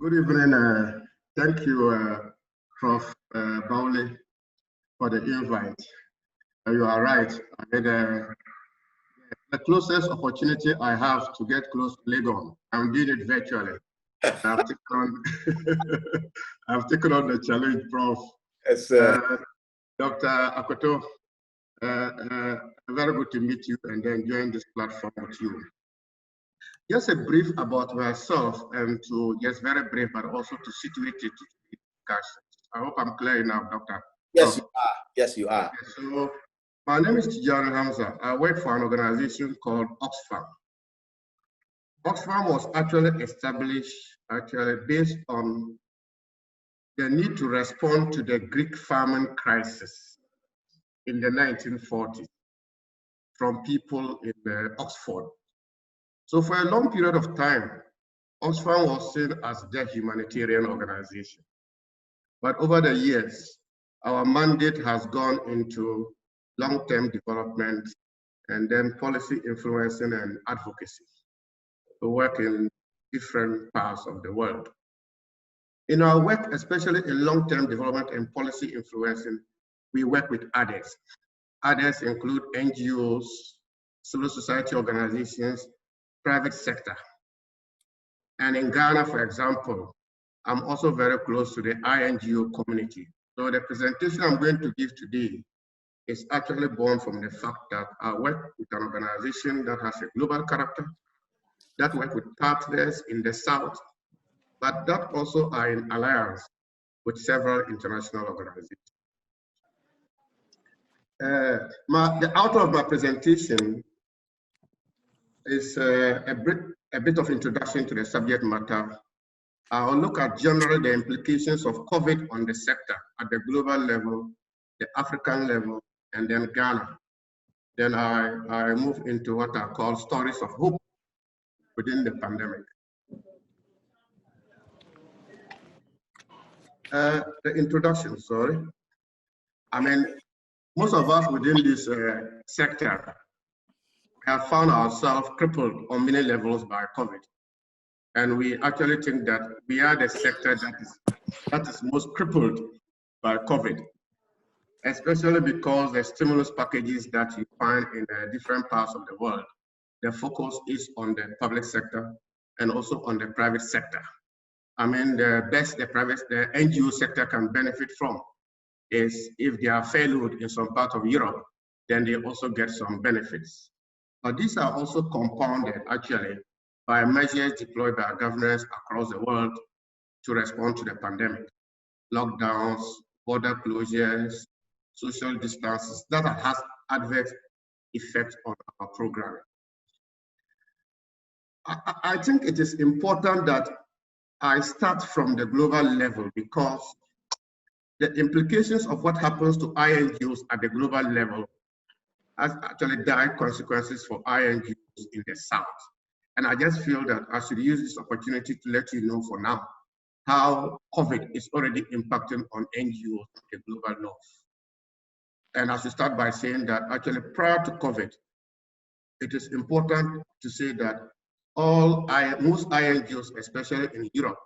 Good evening. Thank you, Prof. Bowley, for the invite. You are right. The closest opportunity I have to get close to Legon, I'm doing it virtually. I've taken on the challenge, Prof. Yes, Dr. Akoto, very good to meet you and then join this platform with you. Just a brief about myself and to just very brief, but also to situate it to the discussion. I hope I'm clear enough, Doctor. Yes, you are. Yes, you are. So, my name is Tijani Hamza. I work for an organization called Oxfam. Oxfam was actually established based on the need to respond to the Greek famine crisis in the 1940s from people in Oxford. So for a long period of time, Oxfam was seen as the humanitarian organization. But over the years, our mandate has gone into long-term development and then policy influencing and advocacy to work in different parts of the world. In our work, especially in long-term development and policy influencing, we work with others. Others include NGOs, civil society organizations, private sector. And in Ghana, for example, I'm also very close to the INGO community. So the presentation I'm going to give today is actually born from the fact that I work with an organization that has a global character, that work with partners in the South, but that also are in alliance with several international organizations. The outline of my presentation is a bit of introduction to the subject matter. I'll look at generally the implications of COVID on the sector at the global level, the African level, and then Ghana. Then I move into what I call stories of hope within the pandemic. The introduction, sorry. I mean, most of us within this sector have found ourselves crippled on many levels by COVID. And we actually think that we are the sector that is most crippled by COVID, especially because the stimulus packages that you find in different parts of the world, the focus is on the public sector and also on the private sector. I mean, the best the NGO sector can benefit from is if they are furloughed in some part of Europe, then they also get some benefits. But these are also compounded actually by measures deployed by governments across the world to respond to the pandemic. Lockdowns, border closures, social distances, that has adverse effects on our program. I think it is important that I start from the global level because the implications of what happens to INGOs at the global level has actually direct consequences for INGOs in the South. And I just feel that I should use this opportunity to let you know for now how COVID is already impacting on NGOs in the global North. And I should start by saying that actually prior to COVID, it is important to say that most INGOs, especially in Europe,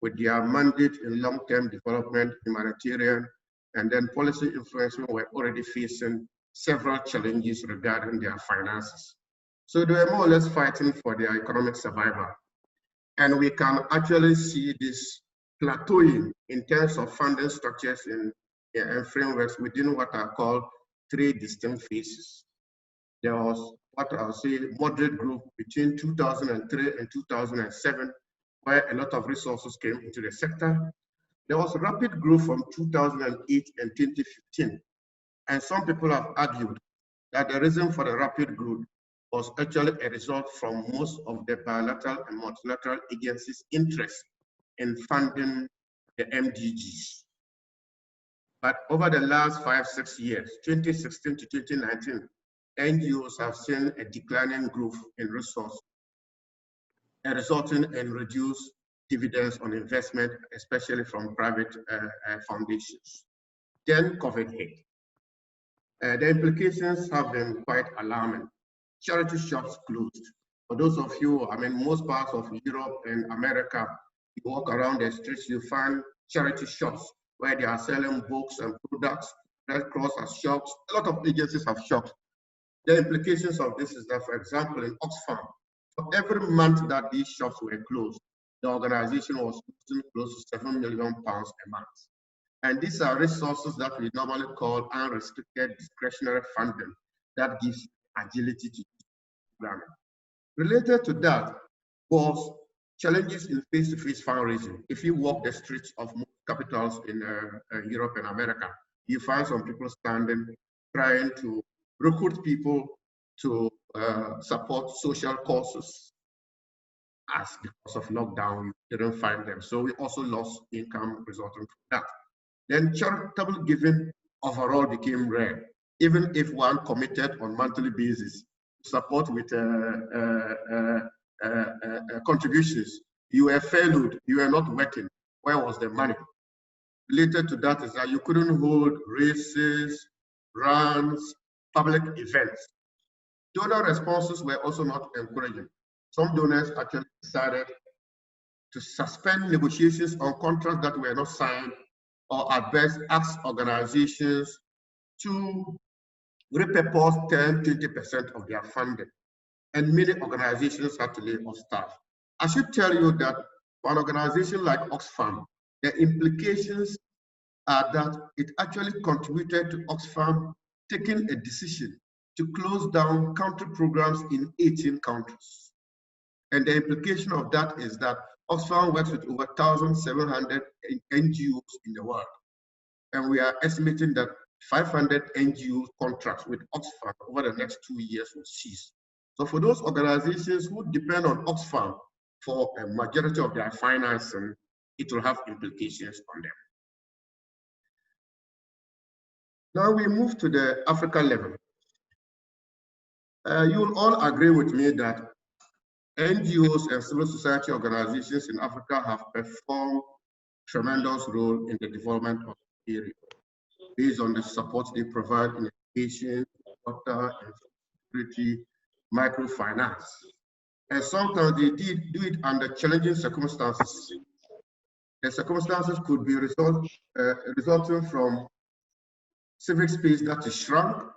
with their mandate in long-term development, humanitarian, and then policy influencing, were already facing several challenges regarding their finances. So they were more or less fighting for their economic survival. And we can actually see this plateauing in terms of funding structures and frameworks within what are called three distinct phases. There was what I'll say moderate growth between 2003 and 2007, where a lot of resources came into the sector. There was rapid growth from 2008 and 2015. And some people have argued that the reason for the rapid growth was actually a result from most of the bilateral and multilateral agencies' interest in funding the MDGs. But over the last 5-6 years, 2016 to 2019, NGOs have seen a declining growth in resources, resulting in reduced dividends on investment, especially from private foundations. Then COVID hit. The implications have been quite alarming. Charity shops closed. For those of you, I mean, most parts of Europe and America You walk around the streets, you find charity shops where they are selling books and products. Red Cross has shops. A lot of agencies have shops. The implications of this is that, for example, in Oxfam, for every month that these shops were closed, the organization was losing close to £7 million a month. And these are resources that we normally call unrestricted discretionary funding that gives agility to programming. Related to that was challenges in face-to-face fundraising. If you walk the streets of most capitals in Europe and America, you find some people standing trying to recruit people to support social causes. As because of lockdown, you didn't find them. So we also lost income resulting from that. Then charitable giving overall became rare, even if one committed on monthly basis to support with contributions. You were furloughed, you were not working. Where was the money? Related to that is that you couldn't hold races, runs, public events. Donor responses were also not encouraging. Some donors actually decided to suspend negotiations on contracts that were not signed, or at best ask organizations to repurpose 10–20% of their funding. And many organizations had to lay off staff. I should tell you that for an organization like Oxfam, the implications are that it actually contributed to Oxfam taking a decision to close down country programs in 18 countries. And the implication of that is that Oxfam works with over 1,700 NGOs in the world. And we are estimating that 500 NGO contracts with Oxfam over the next 2 years will cease. So for those organizations who depend on Oxfam for a majority of their financing, it will have implications on them. Now we move to the Africa level. You will all agree with me that NGOs and civil society organizations in Africa have performed tremendous role in the development of the area, based on the support they provide in education, water, and security, microfinance. And sometimes they do it under challenging circumstances. The circumstances could be resulting from civic space that is shrunk,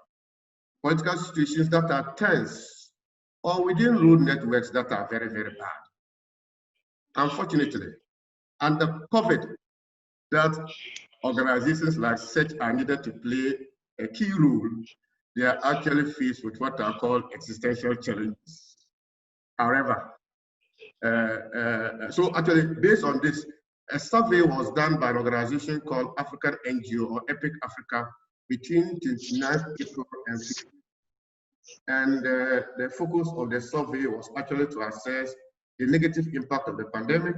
political situations that are tense, or within road networks that are very, very bad. Unfortunately, under COVID, that organizations like such are needed to play a key role. They are actually faced with what are called existential challenges. However, so actually based on this, a survey was done by an organization called African NGO or EPIC Africa between 29th April and 15th. And the focus of the survey was actually to assess the negative impact of the pandemic,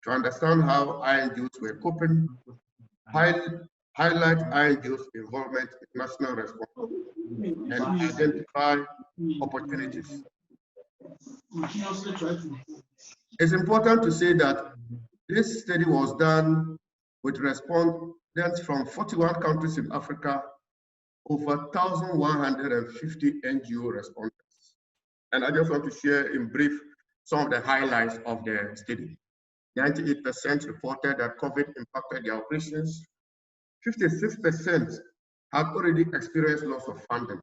to understand how INGOs were coping, highlight INGOs' involvement in national response, and identify opportunities. It's important to say that this study was done with respondents from 41 countries in Africa, over 1,150 NGO respondents. And I just want to share in brief some of the highlights of the study. 98% reported that COVID impacted their operations. 56% had already experienced loss of funding.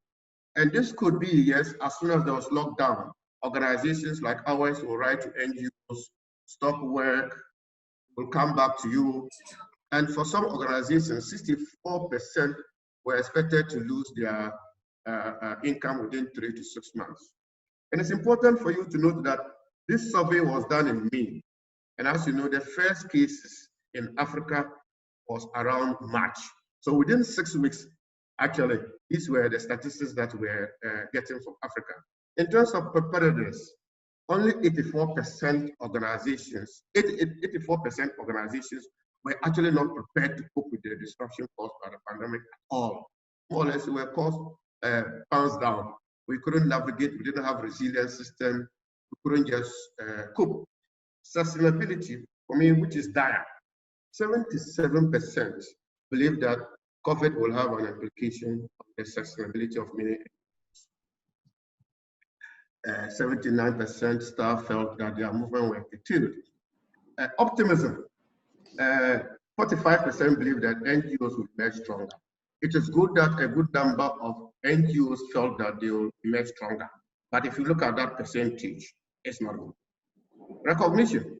And this could be, yes, as soon as there was lockdown, organizations like ours will write to NGOs, stop work, will come back to you. And for some organizations, 64% were expected to lose their income within 3 to 6 months. And it's important for you to note that this survey was done in May. And as you know, the first cases in Africa was around March. So within 6 weeks, actually, these were the statistics that we're getting from Africa. In terms of preparedness, only 84% organizations, 84% organizations were actually not prepared to cope with the disruption caused by the pandemic at all. More or less, we were caused hands down. We couldn't navigate, we didn't have a resilient system, we couldn't just cope. Sustainability, for me, which is dire, 77% believe that COVID will have an implication on the sustainability of many. 79% staff felt that their movement were curtailed. Optimism. 45% believe that NGOs will emerge stronger. It is good that a good number of NGOs felt that they will emerge stronger. But if you look at that percentage, it's not good. Recognition.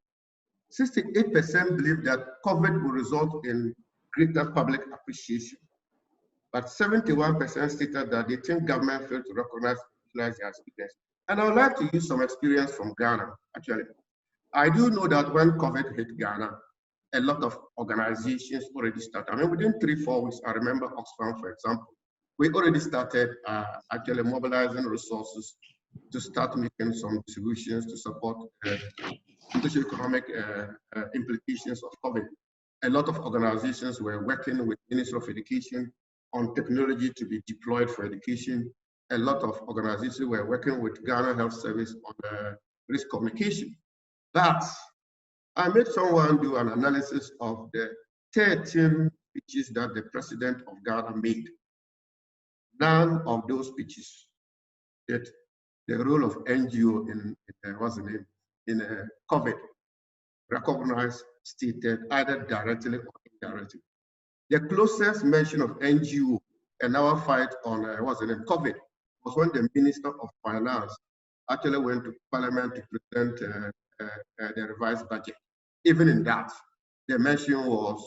68% believe that COVID will result in greater public appreciation. But 71% stated that they think government failed to recognize their achievements. And I would like to use some experience from Ghana, actually. I do know that when COVID hit Ghana, a lot of organizations already started. I mean, within 3-4 weeks, I remember Oxfam, for example, we already started actually mobilizing resources to start making some solutions to support socio-economic implications of COVID. A lot of organizations were working with the Ministry of Education on technology to be deployed for education. A lot of organizations were working with Ghana Health Service on risk communication. But I made someone do an analysis of the 13 speeches that the president of Ghana made. None of those speeches did the role of NGO in COVID recognized, stated either directly or indirectly. The closest mention of NGO and our fight on COVID was when the Minister of Finance actually went to Parliament to present the revised budget. Even in that, the mention was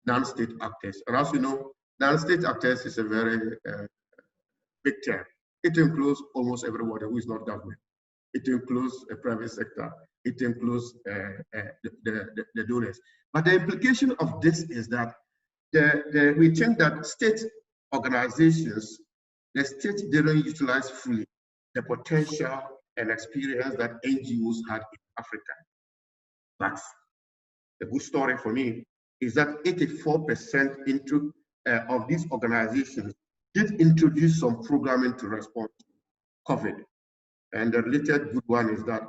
non-state actors. And as you know, non-state actors is a very big term. It includes almost everybody who is not government. It includes a private sector. It includes the donors. But the implication of this is that we think that state organizations, the state didn't utilize fully the potential and experience that NGOs had in Africa. But the good story for me is that 84% of these organizations did introduce some programming to respond to COVID. And the related good one is that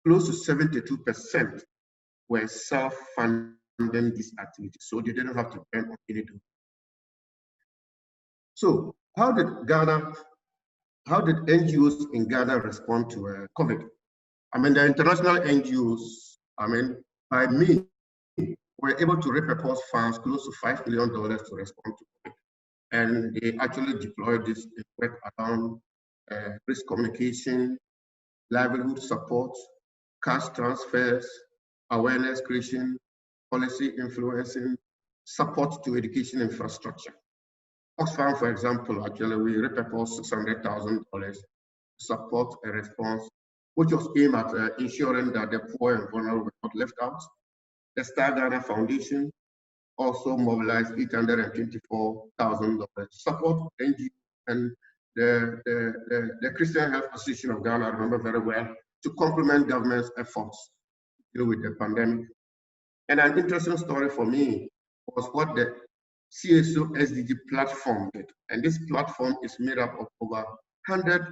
close to 72% were self-funding these activities, so they didn't have to depend on anything. So how did NGOs in Ghana respond to COVID? I mean, the international NGOs, I mean, by me, were able to repurpose funds close to $5 million to respond to COVID. And they actually deployed this work around risk communication, livelihood support, cash transfers, awareness creation, policy influencing, support to education infrastructure. Oxfam, for example, actually we repurposed $600,000 to support a response, which was aimed at ensuring that the poor and vulnerable were not left out. The Star Ghana Foundation also mobilized $824,000 to support NGO and the Christian Health Association of Ghana, I remember very well, to complement government's efforts to deal with the pandemic. And an interesting story for me was what the CSO SDG platform did. And this platform is made up of over 100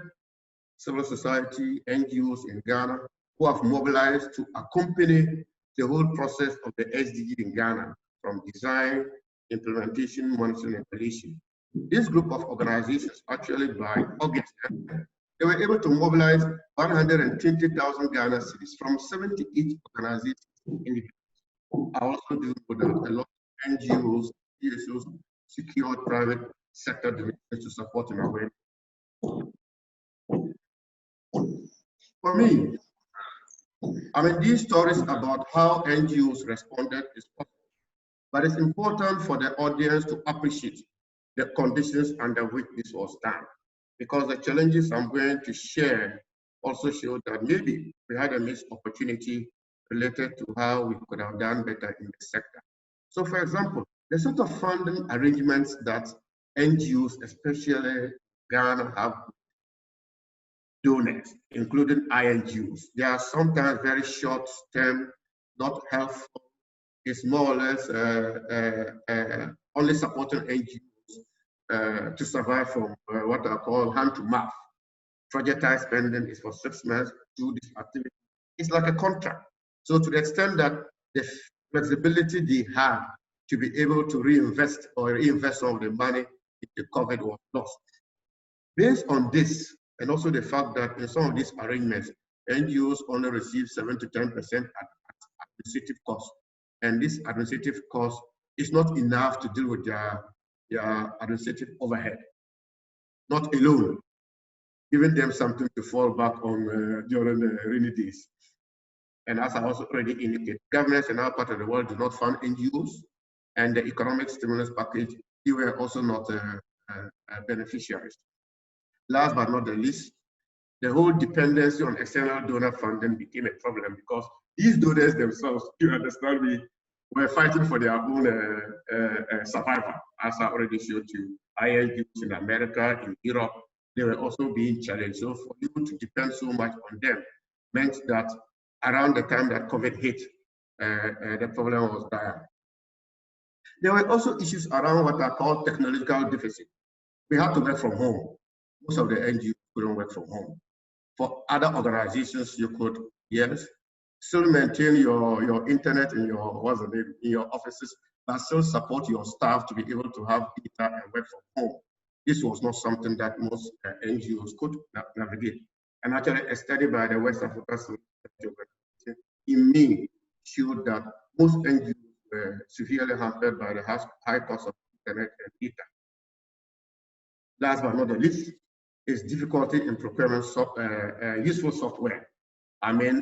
civil society NGOs in Ghana who have mobilized to accompany the whole process of the SDG in Ghana, from design, implementation, monitoring, and creation. This group of organizations, actually by August, they were able to mobilize 120,000 Ghana cedis from 78 organizations in the I also do know that a lot of NGOs, CSOs, secured private sector donations to support in our way. For me, I mean, these stories about how NGOs responded is possible, but it's important for the audience to appreciate the conditions under which this was done, because the challenges I'm going to share also show that maybe we had a missed opportunity related to how we could have done better in the sector. So for example, the sort of funding arrangements that NGOs, especially Ghana, have donors, including INGOs, they are sometimes very short term, not helpful. It's more or less only supporting NGOs to survive from what I call hand to mouth. Projectile spending is for 6 months, do this activity. It's like a contract. So to the extent that the flexibility they have to be able to reinvest some of the money into COVID was lost. Based on this, and also the fact that in some of these arrangements, NGOs only receive 7 to 10% at the administrative cost. And this administrative cost is not enough to deal with their administrative overhead, not alone, giving them something to fall back on during the rainy days. And as I also already indicated, governments in our part of the world do not fund NGOs, and the economic stimulus package, they were also not beneficiaries. Last but not the least, the whole dependency on external donor funding became a problem because these donors themselves, you understand me, were fighting for their own survival, as I already showed you. INGOs in America, in Europe, they were also being challenged. So for you to depend so much on them meant that around the time that COVID hit, the problem was dire. There were also issues around what are called technological deficit. We had to work from home. Most of the NGOs couldn't work from home. For other organizations, you could, yes, still maintain your internet in your offices, but still support your staff to be able to have data and work from home. This was not something that most NGOs could navigate. And actually, a study by the West Africa Organization in May showed that most NGOs were severely hampered by the high cost of internet and data. Last but not the least, is difficulty in procuring useful software. I mean,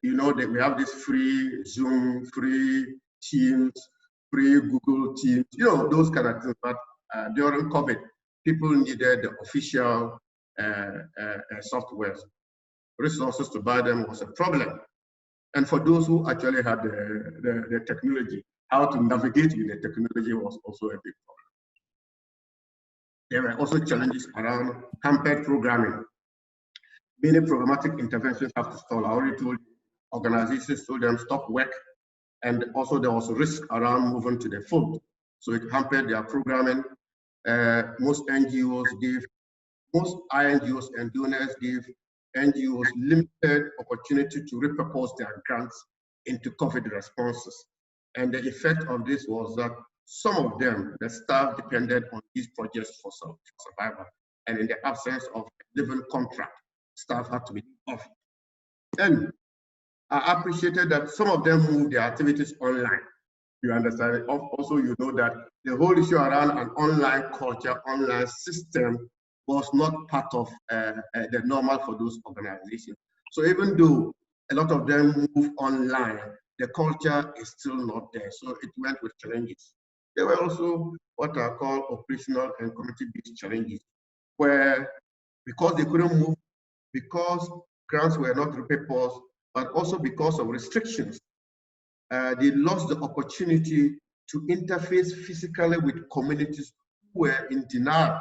you know that we have this free Zoom, free Teams, free Google Teams, you know, those kind of things. But during COVID, people needed the official software. Resources to buy them was a problem. And for those who actually had the technology, how to navigate with the technology was also a big problem. There were also challenges around hampered programming. Many programmatic interventions have to stall. I already told you, organizations told them stop work, and also there was a risk around moving to the field. So it hampered their programming. Most INGOs and donors gave NGOs limited opportunity to repurpose their grants into COVID responses. And the effect of this was that some of them, the staff depended on these projects for survival. And in the absence of a living contract, staff had to be off. And I appreciated that some of them moved their activities online. You understand? Also, you know that the whole issue around an online culture, online system was not part of the normal for those organizations. So even though a lot of them move online, the culture is still not there. So it went with challenges. There were also what are called operational and community-based challenges, where because they couldn't move, because grants were not repurposed, but also because of restrictions, they lost the opportunity to interface physically with communities who were in denial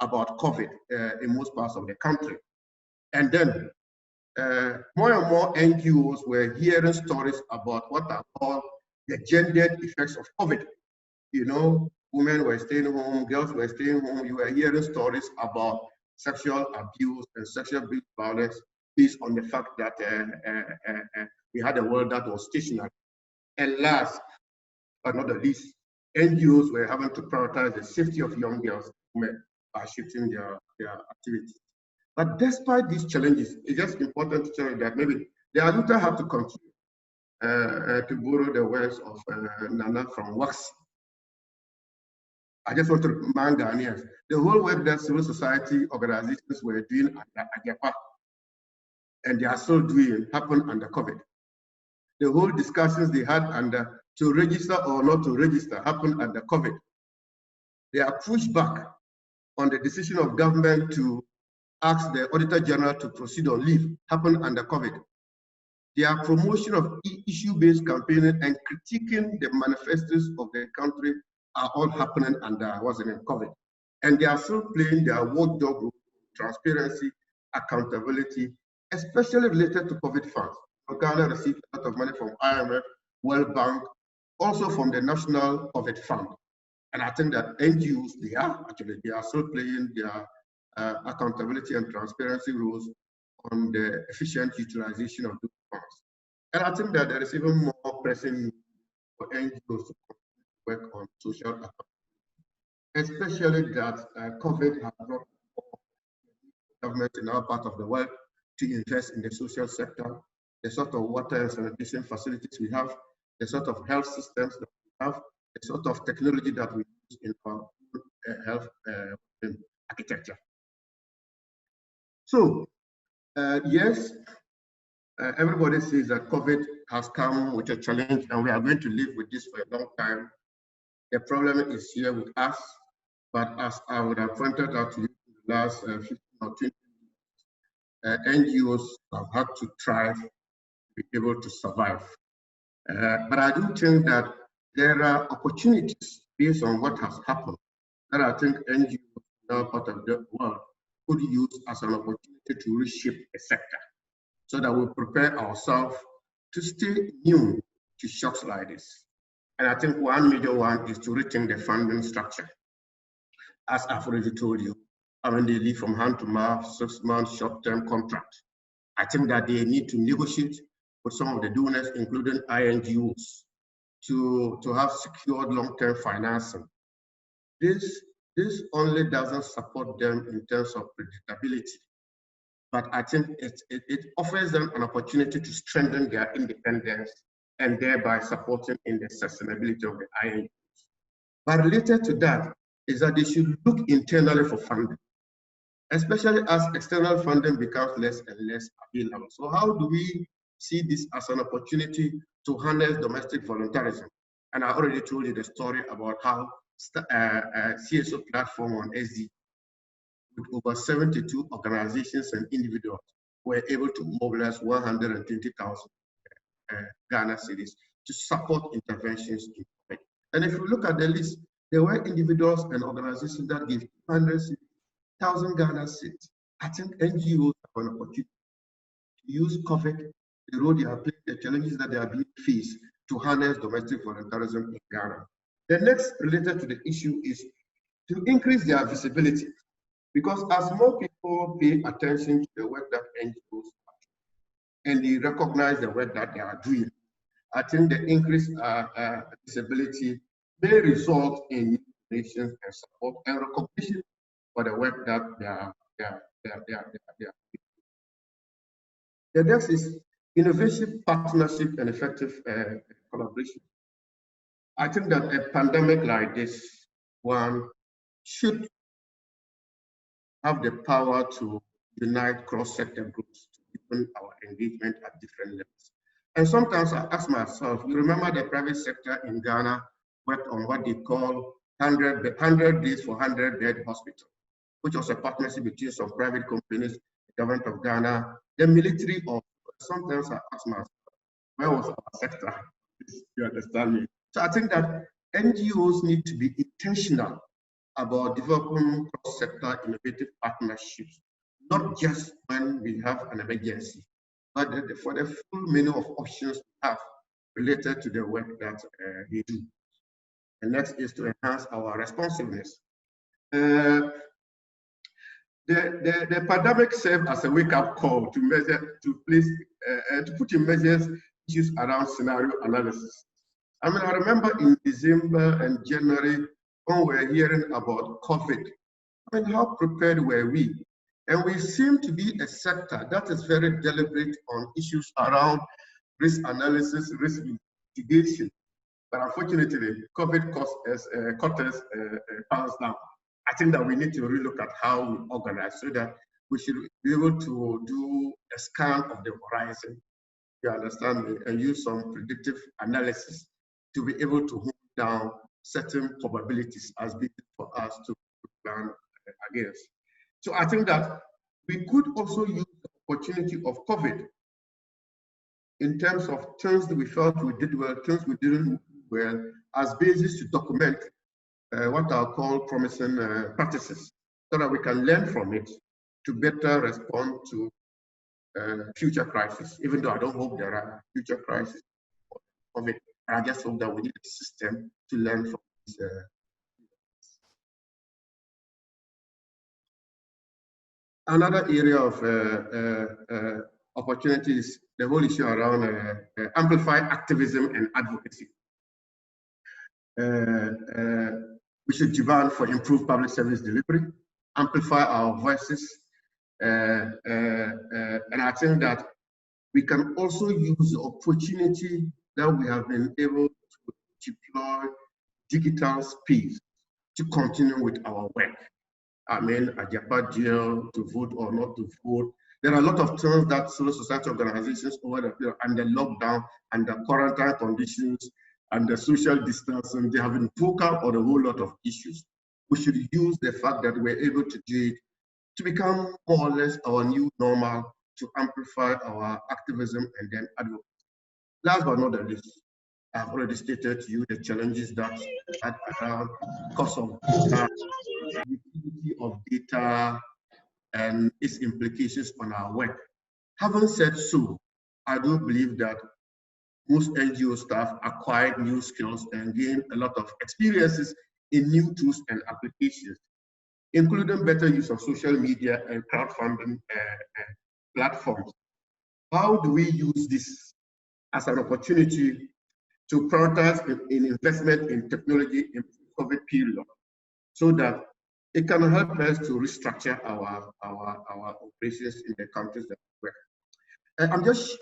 about COVID in most parts of the country. And then more and more NGOs were hearing stories about what are called the gendered effects of COVID. You know, women were staying home, girls were staying home. You were hearing stories about sexual abuse and sexual violence based on the fact that we had a world that was stationary. And last but not the least, NGOs were having to prioritize the safety of young girls by shifting their activities. But despite these challenges, it's just important to tell you that maybe the Aluta have to continue to borrow the words of Nana from Wax. I just want to remind Ghanaians, the whole work that civil society organizations were doing at Agepa, and they are still doing, happened under COVID. The whole discussions they had under to register or not to register happened under COVID. They are pushed back on the decision of government to ask the Auditor General to proceed on leave happened under COVID. Their promotion of issue-based campaigning and critiquing the manifestos of the country are all happening under COVID. And they are still playing their watchdog role, transparency, accountability, especially related to COVID funds. Ghana received a lot of money from IMF, World Bank, also from the National COVID Fund. And I think that NGOs, they are still playing their accountability and transparency roles on the efficient utilization of those funds. And I think that there is even more pressing for NGOs to work on social accountability, especially that COVID has brought government in our part of the world to invest in the social sector. the sort of water and sanitation facilities we have, the sort of health systems that we have, the sort of technology that we use in our health architecture. So, yes, everybody says that COVID has come with a challenge and we are going to live with this for a long time. The problem is here with us, but as I would have pointed out to you in the last 15 or 20 NGOs have had to thrive to be able to survive. But I do think that there are opportunities based on what has happened that I think NGOs in our part of the world could use as an opportunity to reshape the sector so that we prepare ourselves to stay immune to shocks like this. And I think one major one is to rethink the funding structure. As I've already told you, I mean, they live from hand to mouth, 6 months short-term contract. I think that they need to negotiate with some of the donors, including INGOs, to have secured long-term financing. This only doesn't support them in terms of predictability, but I think it offers them an opportunity to strengthen their independence and thereby supporting in the sustainability of the INGOs. But related to that is that they should look internally for funding, especially as external funding becomes less and less available. So how do we see this as an opportunity to harness domestic voluntarism? And I already told you the story about how CSO platform on SD with over 72 organizations and individuals were able to mobilize 120,000 Ghana cedis to support interventions in COVID. And if you look at the list, there were individuals and organizations that gave 200,000 Ghana cedis. I think NGOs have an opportunity to use COVID, the role they are playing, the challenges that they are being faced to harness domestic voluntarism in Ghana. The next related to the issue is to increase their visibility, because as more people pay attention to the work that NGOs are doing and they recognize the work that they are doing, I think the increased visibility may result in donations and support and recognition for the work that they are doing. The next is innovation, partnership, and effective collaboration. I think that a pandemic like this one should have the power to unite cross-sector groups to deepen our engagement at different levels. And sometimes I ask myself, you remember the private sector in Ghana worked on what they call 100 days for 100-bed hospital, which was a partnership between some private companies, the government of Ghana, the military, or sometimes I ask myself, where was our sector? You understand me? So I think that NGOs need to be intentional about developing cross-sector innovative partnerships, not just when we have an emergency, but for the full menu of options we have related to the work that we do. The next is to enhance our responsiveness. The pandemic served as a wake-up call to measure, to put in measures issues around scenario analysis. I mean, I remember in December and January when we were hearing about COVID. I mean, how prepared were we? And we seem to be a sector that is very deliberate on issues around risk analysis, risk mitigation. But unfortunately, COVID caught us pounds down. I think that we need to relook at how we organize so that we should be able to do a scan of the horizon, you understand me, and use some predictive analysis to be able to hold down certain probabilities as being for us to plan against. So I think that we could also use the opportunity of COVID in terms of things that we felt we did well, things we didn't do well, as basis to document what I'll call promising practices, so that we can learn from it to better respond to future crises. Even though I don't hope there are future crises of it, I just hope that we need a system to learn from this. Another area of opportunities, the whole issue around amplify activism and advocacy. We should demand for improved public service delivery, amplify our voices, and I think that we can also use the opportunity that we have been able to deploy digital space to continue with our work. I mean, Ajapa deal, to vote or not to vote. There are a lot of things that civil society organizations over the period and the lockdown and the quarantine conditions and the social distancing, they have been vocal on a whole lot of issues. We should use the fact that we're able to do it to become more or less our new normal, to amplify our activism and then advocacy. Last but not the least, I've already stated to you the challenges that around cost of data, utility of data, and its implications on our work. Having said so, I do believe that most NGO staff acquire new skills and gain a lot of experiences in new tools and applications, including better use of social media and crowdfunding platforms. How do we use this as an opportunity to prioritize in investment in technology in COVID period so that it can help us to restructure our operations in the countries that we work?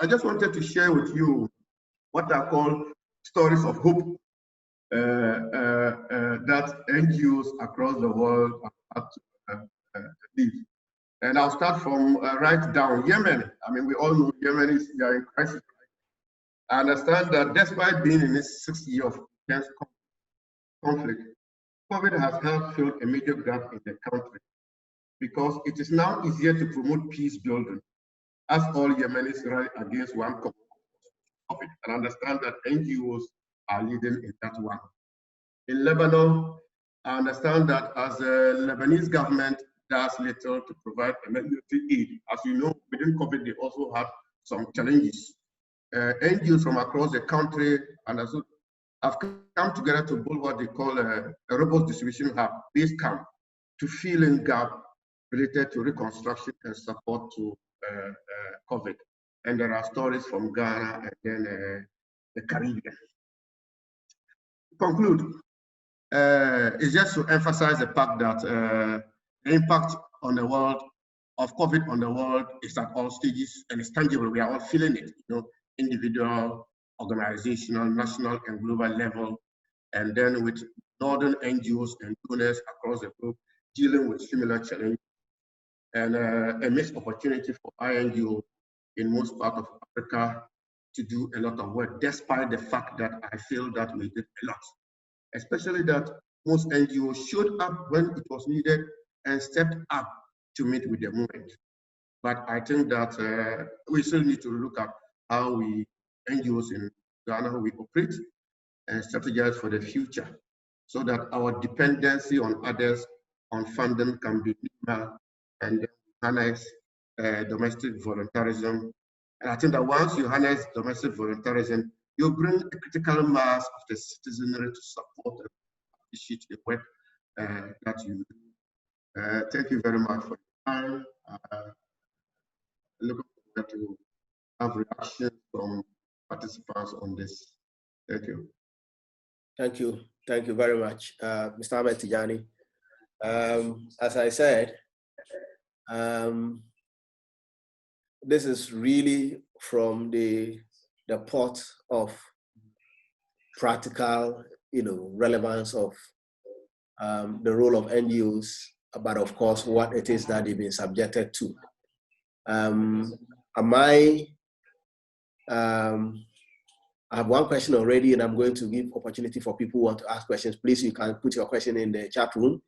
I just wanted to share with you what I call stories of hope that NGOs across the world have to live. And I'll start from right down Yemen. I mean, we all know Yemen is in crisis. I understand that despite being in its 6th year of intense conflict, COVID has helped fill a major gap in the country because it is now easier to promote peace building as all Yemenis rally against one common COVID. And understand that NGOs are leading in that one. In Lebanon, I understand that as the Lebanese government does little to provide emergency aid. As you know, within COVID, they also had some challenges. NGOs from across the country and also have come together to build what they call a robust distribution hub, base camp, to fill in gap related to reconstruction and support to COVID. And there are stories from Ghana and then the Caribbean. To conclude, it's just to emphasize the fact that the impact on the world of COVID on the world is at all stages and it's tangible. We are all feeling it, you know, individual, organizational, national, and global level, and then with northern NGOs and donors across the globe dealing with similar challenges, and a missed opportunity for INGO in most parts of Africa to do a lot of work, despite the fact that I feel that we did a lot, especially that most NGOs showed up when it was needed and stepped up to meet with the movement. But I think that we still need to look at how we, NGOs in Ghana, we operate and strategize for the future so that our dependency on others on funding can be minimal and harness domestic voluntarism. And I think that once you harness domestic voluntarism, you bring a critical mass of the citizenry to support and appreciate the work that you do. Thank you very much for your time. Looking forward to have reactions from participants on this. Thank you. Thank you. Thank you very much, Mr. Ahmed Tijani. As I said, this is really from the pot of practical, relevance of the role of NGOs, but of course, what it is that they've been subjected to. I have one question already, and I'm going to give opportunity for people who want to ask questions. Please, you can put your question in the chat room.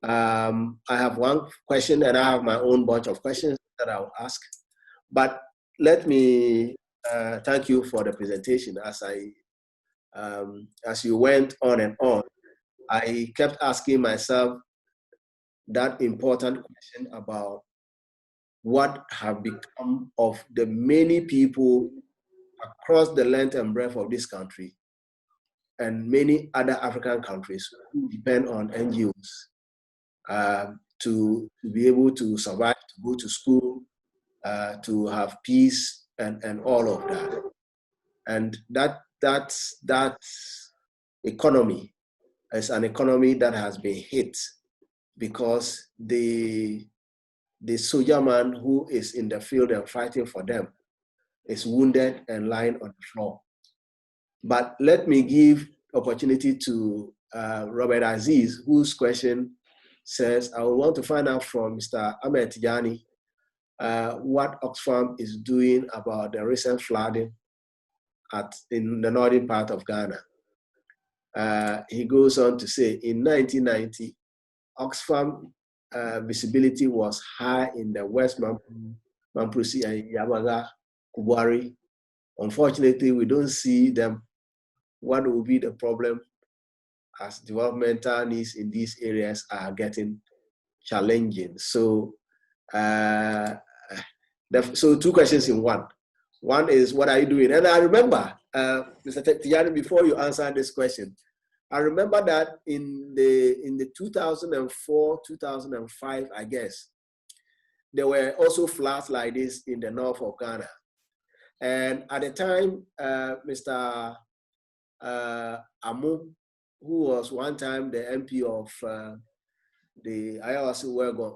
I have one question, and I have my own bunch of questions that I'll ask. But let me thank you for the presentation. As you went on and on, I kept asking myself that important question about what have become of the many people across the length and breadth of this country and many other African countries who depend on NGOs to be able to survive, to go to school, to have peace and all of that. And that economy is an economy that has been hit because the soldier man who is in the field and fighting for them is wounded and lying on the floor. But let me give opportunity to Robert Aziz, whose question says, I would want to find out from Mr. Ahmed Tijani what Oxfam is doing about the recent flooding in the northern part of Ghana. He goes on to say, in 1990, Oxfam visibility was high in the West Mamprusi and Yamaga, Kubwari. Unfortunately, we don't see them. What will be the problem as developmental needs in these areas are getting challenging? So, so two questions in one. One is, what are you doing? And I remember, Mr. Tijani, before you answer this question, I remember that in the 2004, 2005, I guess, there were also floods like this in the north of Ghana. And at the time, Mr. Amu, who was one time the MP of the Ayawasu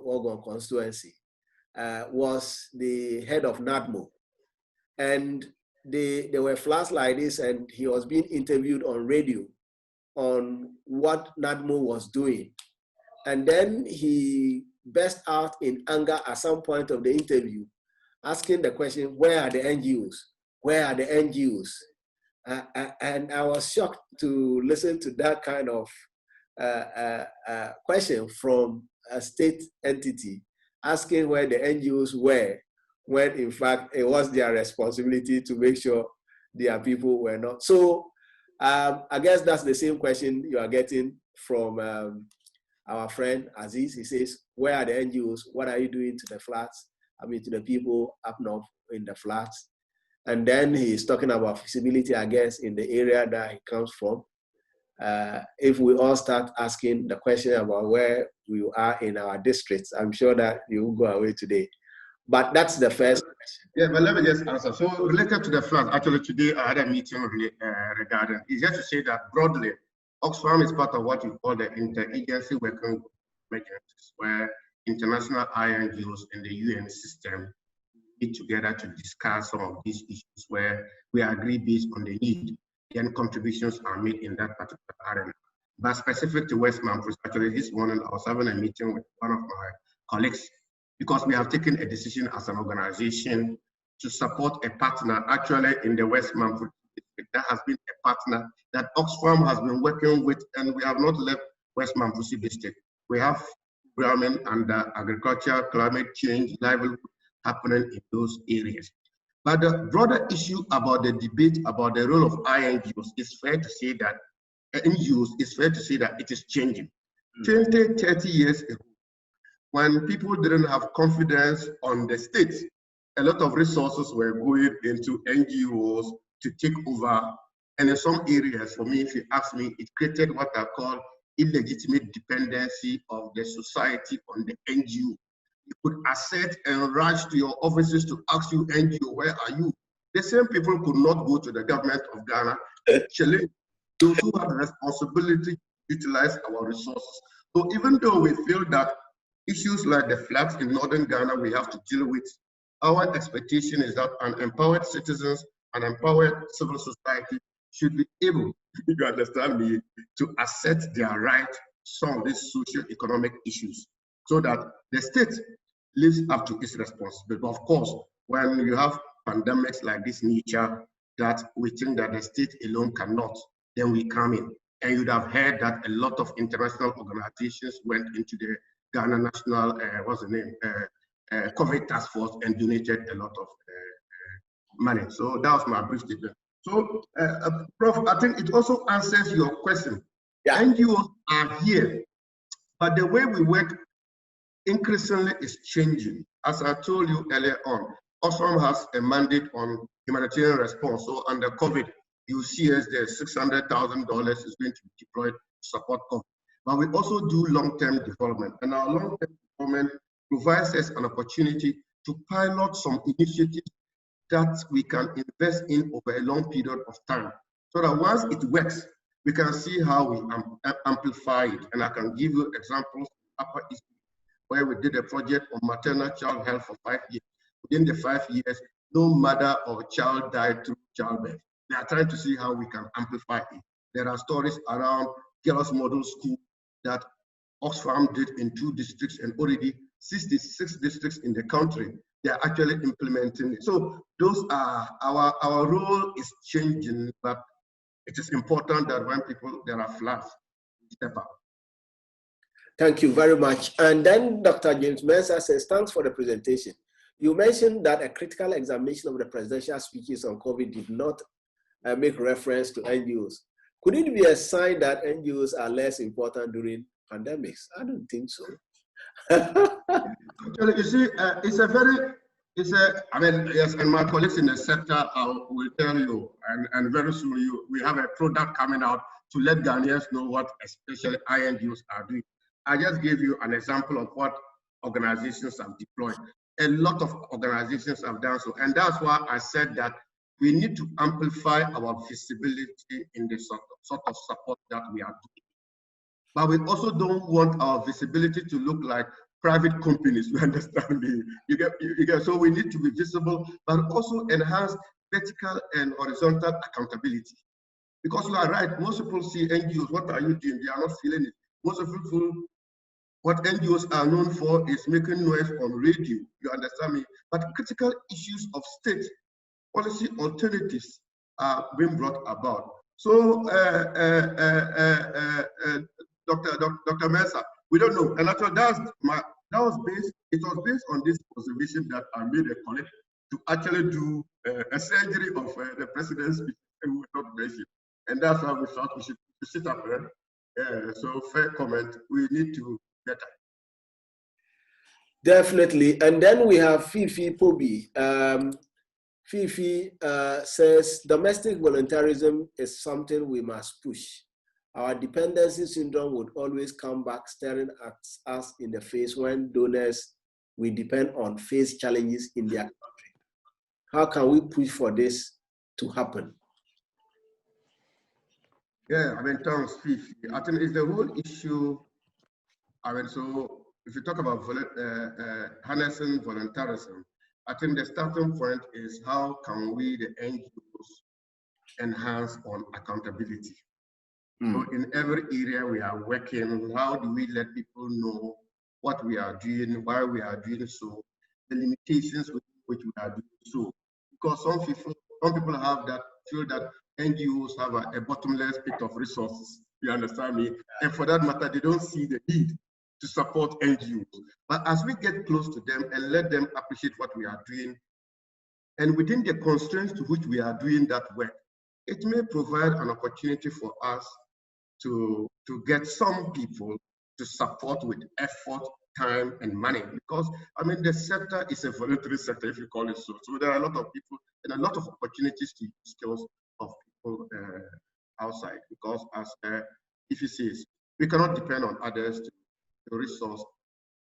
Wogon constituency, was the head of NADMO. And there were floods like this, and he was being interviewed on radio on what NADMO was doing. And then he burst out in anger at some point of the interview, asking the question, where are the NGOs? Where are the NGOs? And I was shocked to listen to that kind of question from a state entity, asking where the NGOs were, when in fact it was their responsibility to make sure their people were not. So I guess that's the same question you are getting from our friend Aziz. He says, where are the NGOs? What are you doing to the flats? I mean, to the people up north in the flats. And then he's talking about feasibility, I guess, in the area that he comes from. If we all start asking the question about where we are in our districts, I'm sure that you will go away today. But that's the first question. Yeah, but let me just answer. So related to the flood, actually today I had a meeting regarding, it's just to say that broadly, Oxfam is part of what we call the interagency working mechanisms, where international INGOs in the UN system get together to discuss some of these issues where we agree based on the need, and contributions are made in that particular area. But specific to West Mamprusi, actually this morning I was having a meeting with one of my colleagues, because we have taken a decision as an organization to support a partner actually in the West Mamprusi. That has been a partner that Oxfam has been working with, and we have not left West Mamprusi district. We have environment and agriculture, climate change, livelihood happening in those areas. But the broader issue about the debate about the role of INGOs is fair to say that NGOs is fair to say that it is changing. 20, 30 years ago, when people didn't have confidence on the state, a lot of resources were going into NGOs to take over. And in some areas, for me, if you ask me, it created what I call illegitimate dependency of the society on the NGO. You could assert and rush to your offices to ask you, NGO, where are you? The same people could not go to the government of Ghana and challenge those who have the responsibility to utilize our resources. So even though we feel that issues like the floods in northern Ghana we have to deal with, our expectation is that an empowered citizens, an empowered civil society should be able, if you understand me, to assert their right to some of these socio-economic issues, so that the state lives up to its responsibility. But of course, when you have pandemics like this nature that we think that the state alone cannot, then we come in. And you'd have heard that a lot of international organizations went into the Ghana National, what's the name, COVID Task Force, and donated a lot of money. So that was my brief statement. So, Prof, I think it also answers your question. Yeah. NGOs are here, but the way we work increasingly is changing. As I told you earlier on, Oxfam has a mandate on humanitarian response. So under COVID, you see us there, $600,000 is going to be deployed to support COVID. But we also do long-term development. And our long-term development provides us an opportunity to pilot some initiatives that we can invest in over a long period of time. So that once it works, we can see how we amplify it. And I can give you examples, Upper East, where we did a project on maternal child health for 5 years. Within the 5 years, no mother or child died through childbirth. They are trying to see how we can amplify it. There are stories around girls' model school that Oxfam did in 2 districts, and already 66 districts in the country, they are actually implementing it. So those are, our role is changing, but it is important that when there are floods, step up. Thank you very much. And then Dr. James Mensah says, thanks for the presentation. You mentioned that a critical examination of the presidential speeches on COVID did not make reference to NGOs. Could it be a sign that NGOs are less important during pandemics? I don't think so. Actually, you see, I mean, yes, and my colleagues in the sector will tell you, and very soon we have a product coming out to let Ghanaians know what especially INGOs are doing. I just gave you an example of what organizations have deployed. A lot of organizations have done so, and that's why I said that we need to amplify our visibility in the sort of support that we are doing. But we also don't want our visibility to look like private companies. You understand me? You get. So we need to be visible, but also enhance vertical and horizontal accountability. Because you are right, most people see NGOs. What are you doing? They are not feeling it. Most of people, what NGOs are known for is making noise on radio. You understand me? But critical issues of state policy alternatives are being brought about. So, Dr. Mensah, we don't know. And actually, it was based on this observation that I made a colleague to actually do a surgery of the president's speech, and we were not mentioned. And that's why we thought we should sit up there. So fair comment, we need to better. Definitely. And then we have Fifi Pobi. Fifi says, domestic voluntarism is something we must push. Our dependency syndrome would always come back staring at us in the face when donors we depend on face challenges in their country. How can we push for this to happen? Yeah, I mean, thanks, Fifi. I think it's the whole issue. I mean, so if you talk about harnessing voluntarism, I think the starting point is how can we, the NGOs, enhance on accountability? So in every area we are working, how do we let people know what we are doing, why we are doing so, the limitations with which we are doing so? Because some people have that, feel that NGOs have a bottomless pit of resources. You understand me? And for that matter, they don't see the need to support NGOs. But as we get close to them and let them appreciate what we are doing, and within the constraints to which we are doing that work, it may provide an opportunity for us to get some people to support with effort, time, and money. Because, I mean, the sector is a voluntary sector, if you call it so. So there are a lot of people and a lot of opportunities to use skills of people outside. Because as if you see, we cannot depend on others to resource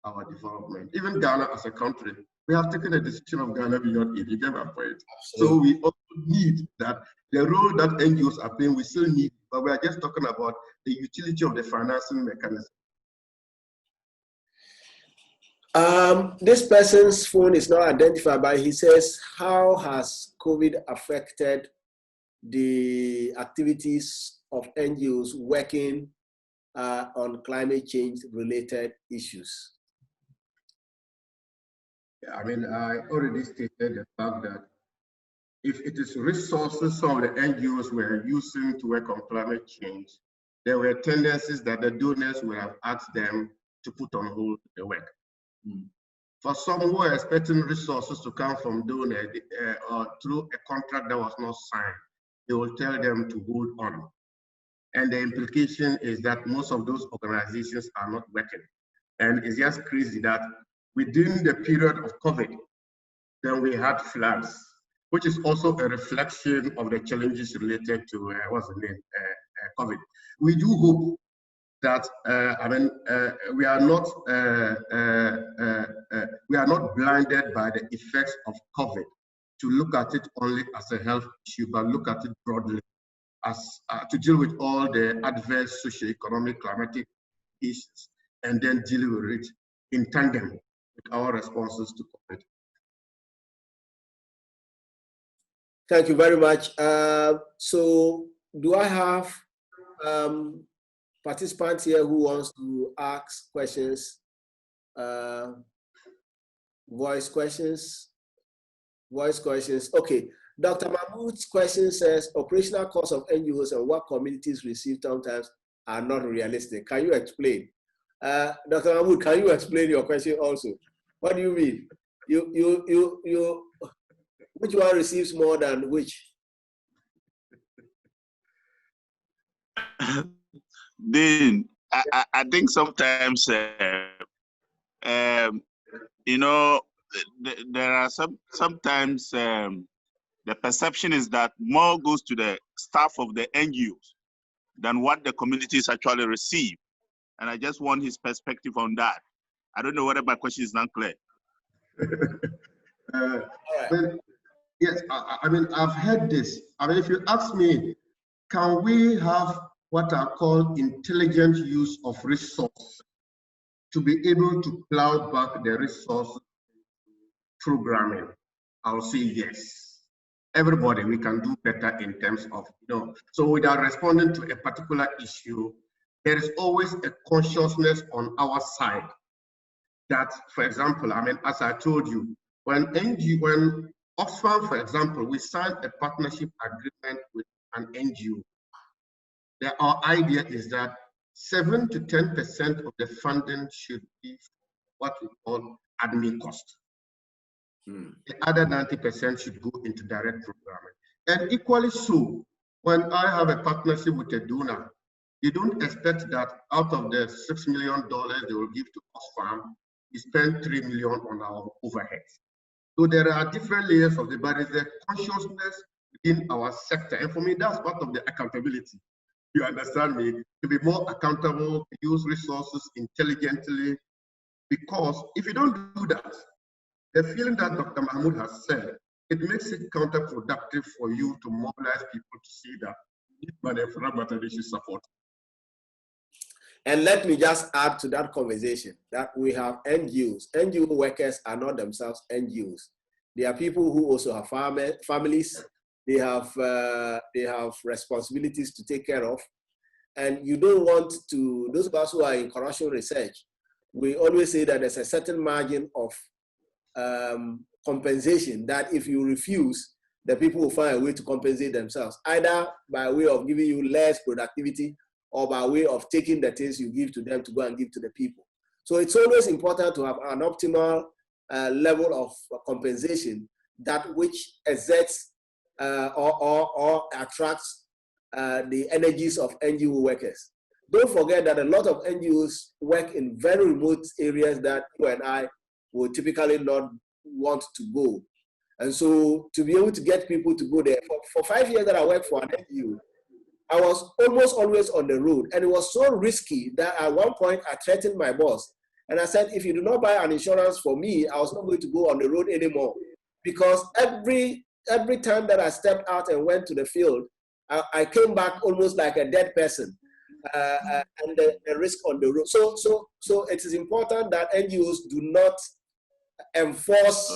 our development. Even Ghana as a country, we have taken a decision of Ghana beyond aid. You get my point? So we also need that the role that NGOs are playing, we still need, but we are just talking about the utility of the financing mechanism. This person's phone is not identified, but he says, how has COVID affected the activities of NGOs working on climate change related issues? I mean, I already stated the fact that if it is resources some of the NGOs were using to work on climate change, there were tendencies that the donors would have asked them to put on hold the work. For some who are expecting resources to come from donors or through a contract that was not signed, they will tell them to hold on. And the implication is that most of those organizations are not working. And it's just crazy that within the period of COVID, then we had floods, which is also a reflection of the challenges related to what's the name, COVID. We do hope that we are not blinded by the effects of COVID to look at it only as a health issue, but look at it broadly as to deal with all the adverse socio-economic climatic issues, and then deal with it in tandem with our responses to COVID. Thank you very much. So do I have participants here who wants to ask questions? Voice questions? Voice questions. Okay. Dr. Mahmoud's question says, operational costs of NGOs and what communities receive sometimes are not realistic. Can you explain? Dr. Mahmoud, can you explain your question also? What do you mean? Which one receives more than which? Then I think sometimes, you know, there are sometimes the perception is that more goes to the staff of the NGOs than what the communities actually receive. And I just want his perspective on that. I don't know whether my question is not clear. Well, yes, I mean, I've heard this. I mean, if you ask me, can we have what are called intelligent use of resource to be able to plow back the resource programming? I'll say yes. Everybody, we can do better in terms of, so without responding to a particular issue, there is always a consciousness on our side that, for example, I mean, as I told you, when Oxfam, for example, we signed a partnership agreement with an NGO. Our idea is that 7 to 10% of the funding should be what we call admin cost. The other 90% should go into direct programming. And equally so, when I have a partnership with a donor, you don't expect that out of the $6 million they will give to Oxfam, we spend $3 million on our overheads. So there are different layers of the body, the consciousness within our sector. And for me, that's part of the accountability. You understand me? To be more accountable, to use resources intelligently, because if you don't do that, the feeling that Dr. Mahmoud has said, it makes it counterproductive for you to mobilize people to see that you need money for that they should support. And let me just add to that conversation that we have NGOs. NGO workers are not themselves NGOs. They are people who also have families. They have responsibilities to take care of. And you don't want to, those of us who are in corruption research, we always say that there's a certain margin of compensation that if you refuse, the people will find a way to compensate themselves, either by way of giving you less productivity or by way of taking the things you give to them to go and give to the people. So it's always important to have an optimal level of compensation, that which exerts or attracts the energies of NGO workers. Don't forget that a lot of NGOs work in very remote areas that you and I would typically not want to go. And so to be able to get people to go there, for 5 years that I worked for an NGO, I was almost always on the road. And it was so risky that at one point I threatened my boss. And I said, if you do not buy an insurance for me, I was not going to go on the road anymore. Because every time that I stepped out and went to the field, I came back almost like a dead person. And the risk on the road. So it is important that NGOs do not enforce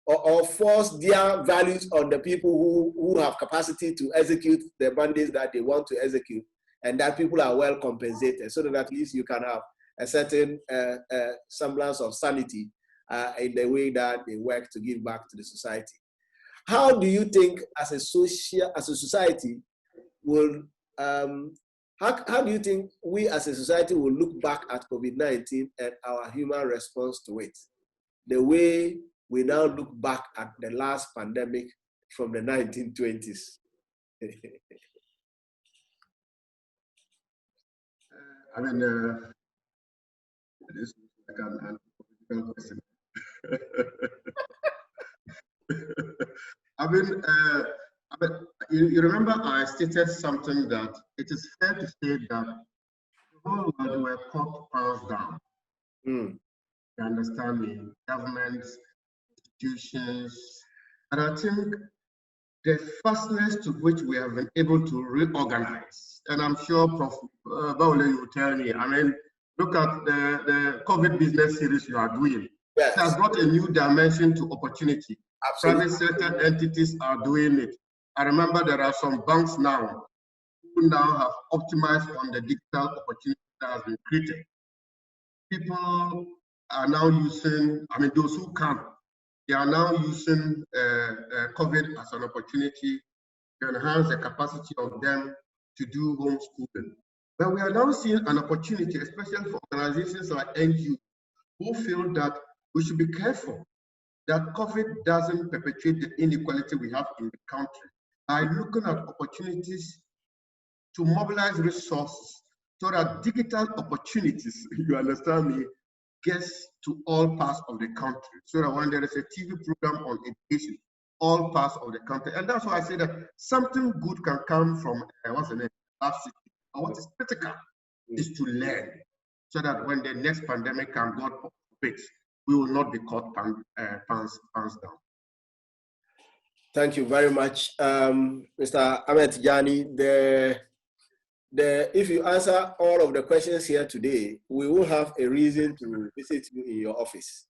or force their values on the people who have capacity to execute the mandates that they want to execute, and that people are well compensated, so that at least you can have a certain semblance of sanity in the way that they work to give back to the society. How do you think, as a society, will how do you think we as a society will look back at COVID-19 and our human response to it, the way we now look back at the last pandemic from the 1920s? I mean, this is like an political question. I mean, you remember I stated something that it is fair to say that the whole world were caught pounds down. You understand me? Governments, institutions, and I think the fastness to which we have been able to reorganize, and I'm sure Prof. Baule will tell me, I mean, look at the COVID business series you are doing. Yes. It has brought a new dimension to opportunity. Private sector entities are doing it. I remember there are some banks now who now have optimized on the digital opportunity that has been created. People are now using, I mean, those who can, they are now using COVID as an opportunity to enhance the capacity of them to do homeschooling. But we are now seeing an opportunity, especially for organizations like NGOs, who feel that we should be careful that COVID doesn't perpetuate the inequality we have in the country by looking at opportunities to mobilize resources so that digital opportunities, you understand me, gets to all parts of the country. So that when there is a TV program on education, all parts of the country. And that's why I say that something good can come from, what's the name? But what is critical is to learn so that when the next pandemic comes, God forbid, we will not be caught pants down. Thank you very much, Mr. Ahmed Tijani. If you answer all of the questions here today, we will have a reason to visit you in your office.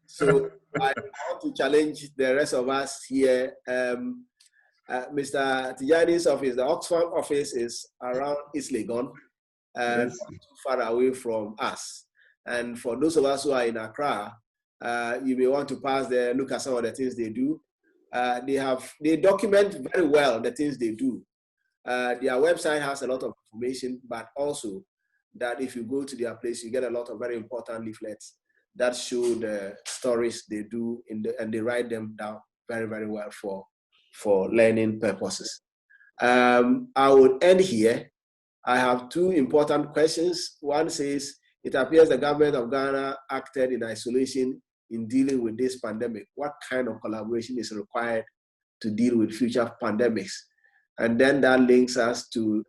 So I want to challenge the rest of us here. Mr. Tijani's office, the Oxfam office, is around East Legon, not too far away from us. And for those of us who are in Accra, you may want to pass there, look at some of the things they do. They document very well the things they do. Their website has a lot of information, but also that if you go to their place, you get a lot of very important leaflets that show the stories they do and they write them down very, very well for learning purposes. I would end here. I have two important questions. One says, it appears the government of Ghana acted in isolation in dealing with this pandemic. What kind of collaboration is required to deal with future pandemics? And then that links us to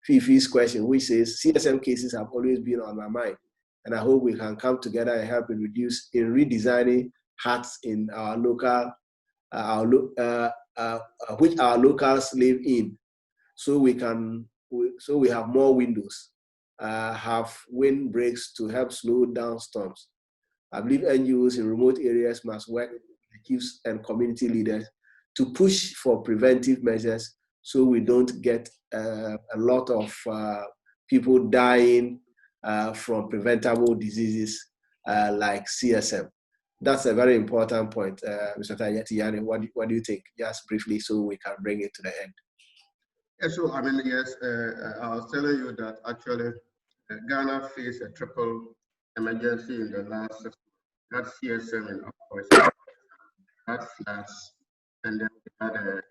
Fifi's question, which says, CSM cases have always been on my mind. And I hope we can come together and help in redesigning huts in our local, which our locals live in, so we have more windows, have windbreaks to help slow down storms. I believe NGOs in remote areas must work with chiefs and community leaders to push for preventive measures so we don't get a lot of people dying from preventable diseases like CSM. That's a very important point, Mr. Tijani. What do you think? Just briefly, so we can bring it to the end. Yeah, so I mean, yes, I was telling you that actually Ghana faced a triple emergency in the last 6 months. That's CSM in Upper that's floods, and then we had a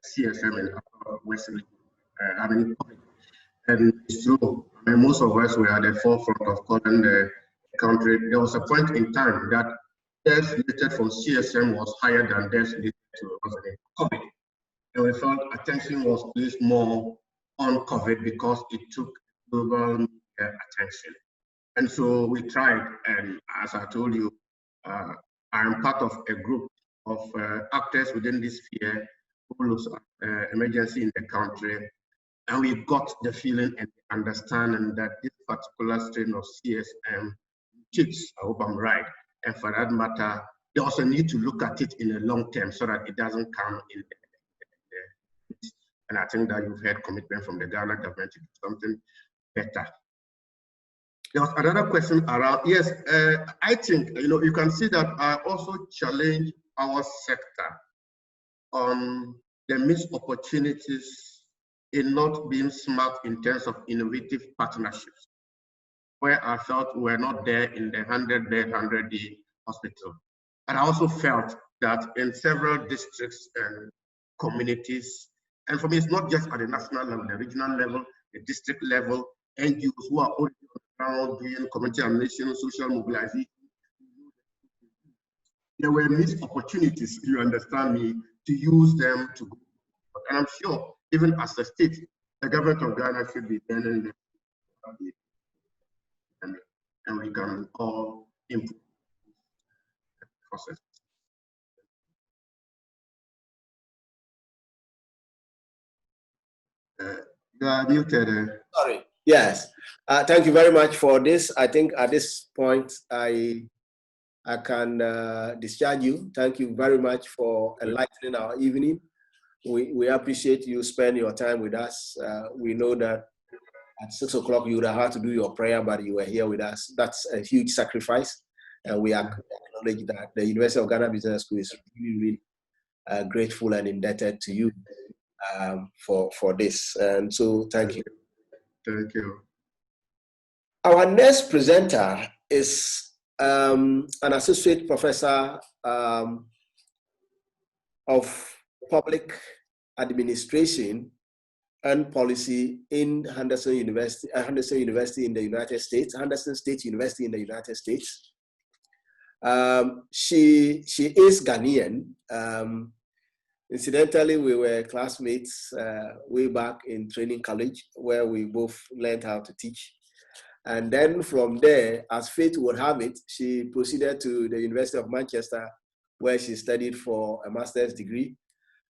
CSM in Upper West Region. I mean, and it's true. I mean, most of us were at the forefront of calling the country. There was a point in time that deaths related from CSM was higher than deaths related to COVID. And we felt attention was placed more on COVID because it took global attention. And so we tried, and as I told you, I am part of a group of actors within this sphere who looks at emergency in the country. And we got the feeling and the understanding that this particular strain of CSM ticks, I hope I'm right. And for that matter, there was a need to look at it in the long term so that it doesn't come in. And I think that you've heard commitment from the Ghana government to do something better. There was another question around, yes, I think, you can see that I also challenge our sector on the missed opportunities in not being smart in terms of innovative partnerships, where I felt we were not there in the 100-bed, 100-day hospital. And I also felt that in several districts and communities, and for me, it's not just at the national level, the regional level, the district level, NGOs who are already on the ground doing community animation, social mobilization. There were missed opportunities, you understand me, to use them to go. And I'm sure, even as a state, the government of Ghana should be learning them. And we can all improve the process. You are muted. Sorry. Yes. Thank you very much for this. I think at this point, I I can discharge you. Thank you very much for enlightening our evening. We appreciate you spend your time with us. We know that at 6 o'clock you would have had to do your prayer, but you were here with us. That's a huge sacrifice. And we acknowledge that the University of Ghana Business School is really, really grateful and indebted to you for this. And so thank you. Thank you. Our next presenter is an associate professor of public administration and policy in Henderson University in the United States, Henderson State University in the United States. She is Ghanaian. Incidentally, we were classmates way back in training college where we both learned how to teach. And then from there, as fate would have it, she proceeded to the University of Manchester where she studied for a master's degree.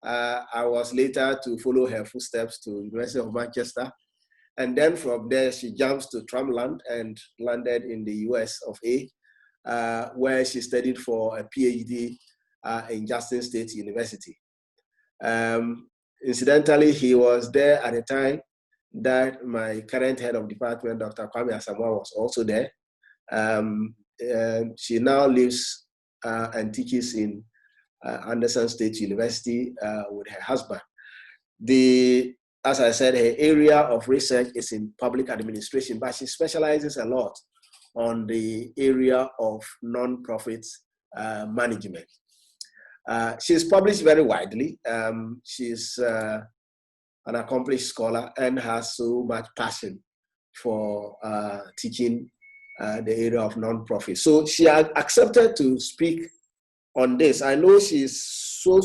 I was later to follow her footsteps to University of Manchester. And then from there, she jumps to Tramland and landed in the US of A, where she studied for a PhD in Justin State University. Incidentally, he was there at the time that my current head of department, Dr. Kwame Asamoah, was also there. She now lives and teaches in Anderson State University with her husband. As I said, her area of research is in public administration, but she specializes a lot on the area of non-profit management. She's published very widely. She's an accomplished scholar and has so much passion for teaching the area of non-profit. So she had accepted to speak on this. I know she's so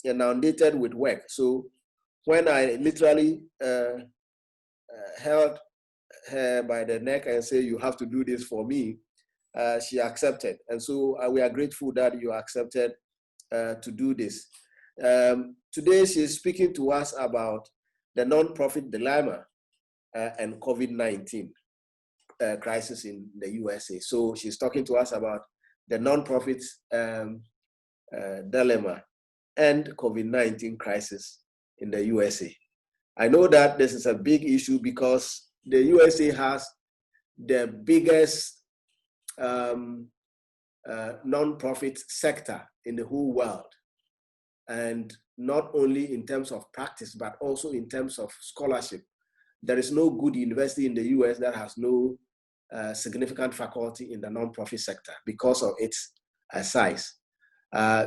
inundated with work. So when I literally held her by the neck and said, you have to do this for me, she accepted. And so we are grateful that you accepted to do this. Today, she's speaking to us about the non-profit dilemma and COVID-19 crisis in the USA. So she's talking to us about the non-profit dilemma and COVID-19 crisis in the USA. I know that this is a big issue because the USA has the biggest non-profit sector in the whole world. And not only in terms of practice, but also in terms of scholarship. There is no good university in the US that has no significant faculty in the nonprofit sector because of its size.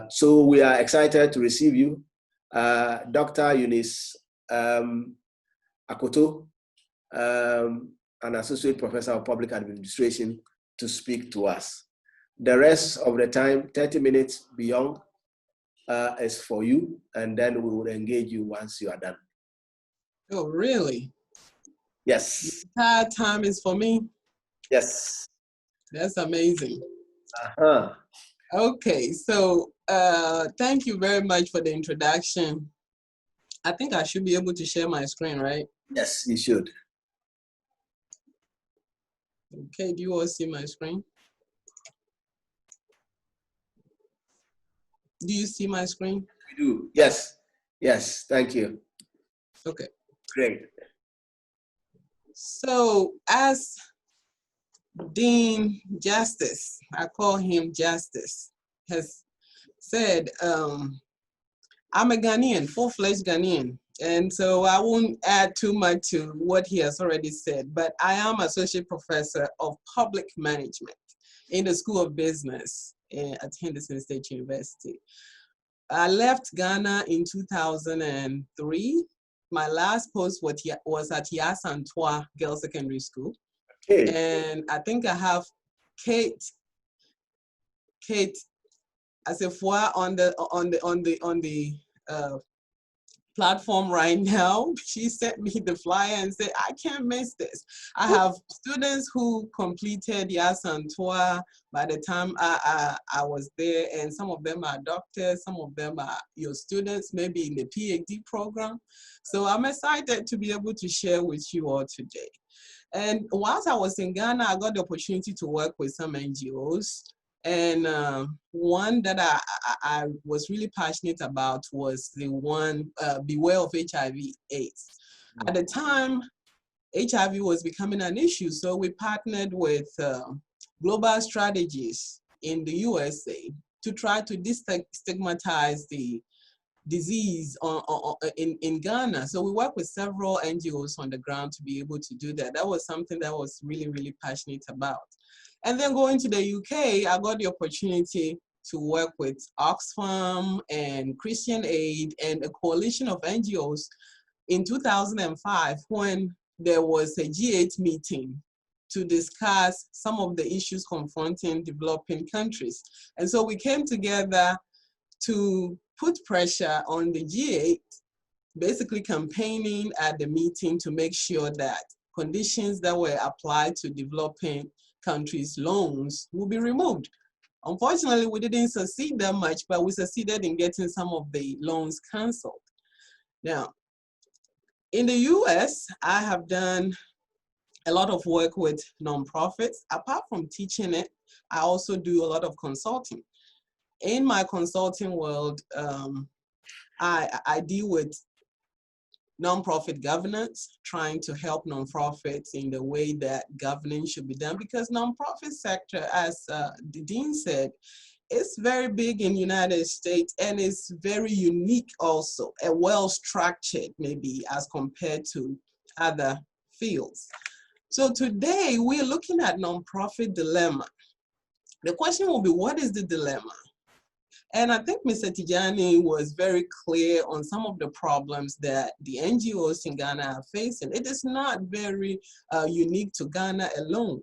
So we are excited to receive you, Dr. Eunice Akoto, an associate professor of public administration, to speak to us. The rest of the time, 30 minutes beyond, is for you, and then we will engage you once you are done. Oh, really? Yes. The entire time is for me? Yes. That's amazing. Uh-huh. Okay, so thank you very much for the introduction. I think I should be able to share my screen, right? Yes, you should. Okay, do you all see my screen? Do you see my screen? We do. Yes. Yes. Thank you. Okay. Great. So as Dean Justice, I call him Justice, has said, I'm a Ghanaian, full-fledged Ghanaian. And so I won't add too much to what he has already said, but I am associate professor of public management in the School of Business at Henderson State University. I left Ghana in 2003. My last post was at Yasantoa Girls Secondary School. Okay. And I think I have Kate Asifua on the platform right now. She sent me the flyer and said, I can't miss this. I have students who completed Yasantoa by the time I was there, and some of them are doctors, some of them are your students, maybe in the PhD program. So I'm excited to be able to share with you all today. And whilst I was in Ghana, I got the opportunity to work with some NGOs. And one that I was really passionate about was the one, Beware of HIV/AIDS. At the time, HIV was becoming an issue, so we partnered with global strategies in the USA to try to destigmatize the disease in Ghana. So we work with several NGOs on the ground to be able to do that. That was something that I was really, really passionate about. And then going to the UK, I got the opportunity to work with Oxfam and Christian Aid and a coalition of NGOs in 2005 when there was a G8 meeting to discuss some of the issues confronting developing countries. And so we came together to put pressure on the G8, basically campaigning at the meeting to make sure that conditions that were applied to developing countries' loans will be removed. Unfortunately, we didn't succeed that much, but we succeeded in getting some of the loans canceled. Now, in the US, I have done a lot of work with nonprofits. Apart from teaching it, I also do a lot of consulting. In my consulting world, I deal with nonprofit governance, trying to help nonprofits in the way that governing should be done, because nonprofit sector, as the dean said, is very big in the United States and is very unique also, and well-structured maybe as compared to other fields. So today we're looking at nonprofit dilemma. The question will be, what is the dilemma? And I think Mr. Tijani was very clear on some of the problems that the NGOs in Ghana are facing. It is not very unique to Ghana alone.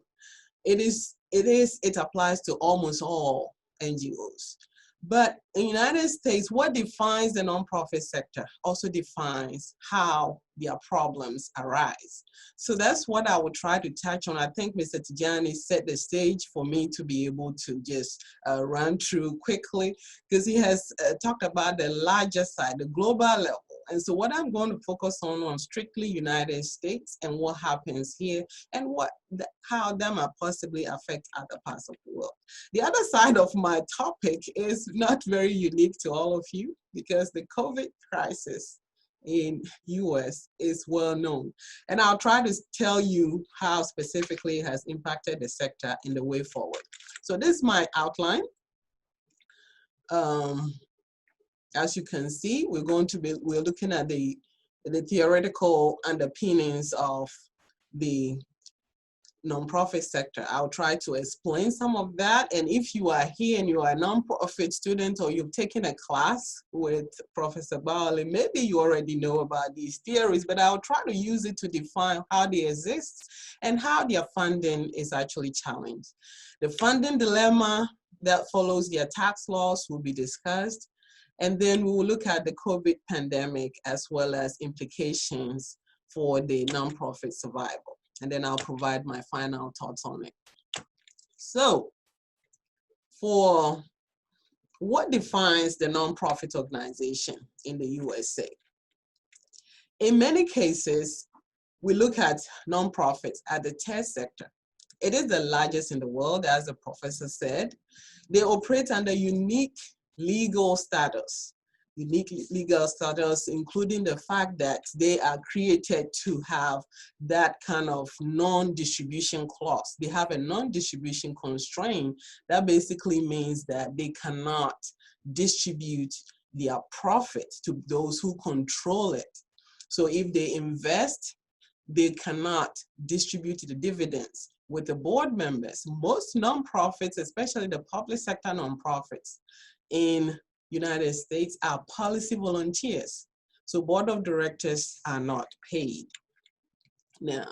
It applies to almost all NGOs. But in the United States, what defines the nonprofit sector also defines how their problems arise. So that's what I will try to touch on. I think Mr. Tijani set the stage for me to be able to just run through quickly, because he has talked about the larger side, the global level. And so what I'm going to focus on strictly United States and what happens here and how that might possibly affect other parts of the world. The other side of my topic is not very unique to all of you, because the COVID crisis in US is well known. And I'll try to tell you how specifically it has impacted the sector in the way forward. So this is my outline. As you can see, we're looking at the theoretical underpinnings of the nonprofit sector. I'll try to explain some of that. And if you are here and you are a nonprofit student, or you've taken a class with Professor Bowley, maybe you already know about these theories, but I'll try to use it to define how they exist and how their funding is actually challenged. The funding dilemma that follows their tax laws will be discussed. And then we will look at the COVID pandemic as well as implications for the nonprofit survival. And then I'll provide my final thoughts on it. So, for what defines the nonprofit organization in the USA? In many cases, we look at nonprofits at the tech sector. It is the largest in the world, as the professor said. They operate under unique legal status, including the fact that they are created to have that kind of non-distribution clause. They have a non-distribution constraint that basically means that they cannot distribute their profit to those who control it. So if they invest, they cannot distribute the dividends with the board members. Most nonprofits, especially the public sector nonprofits in United States, are policy volunteers. So board of directors are not paid. Now,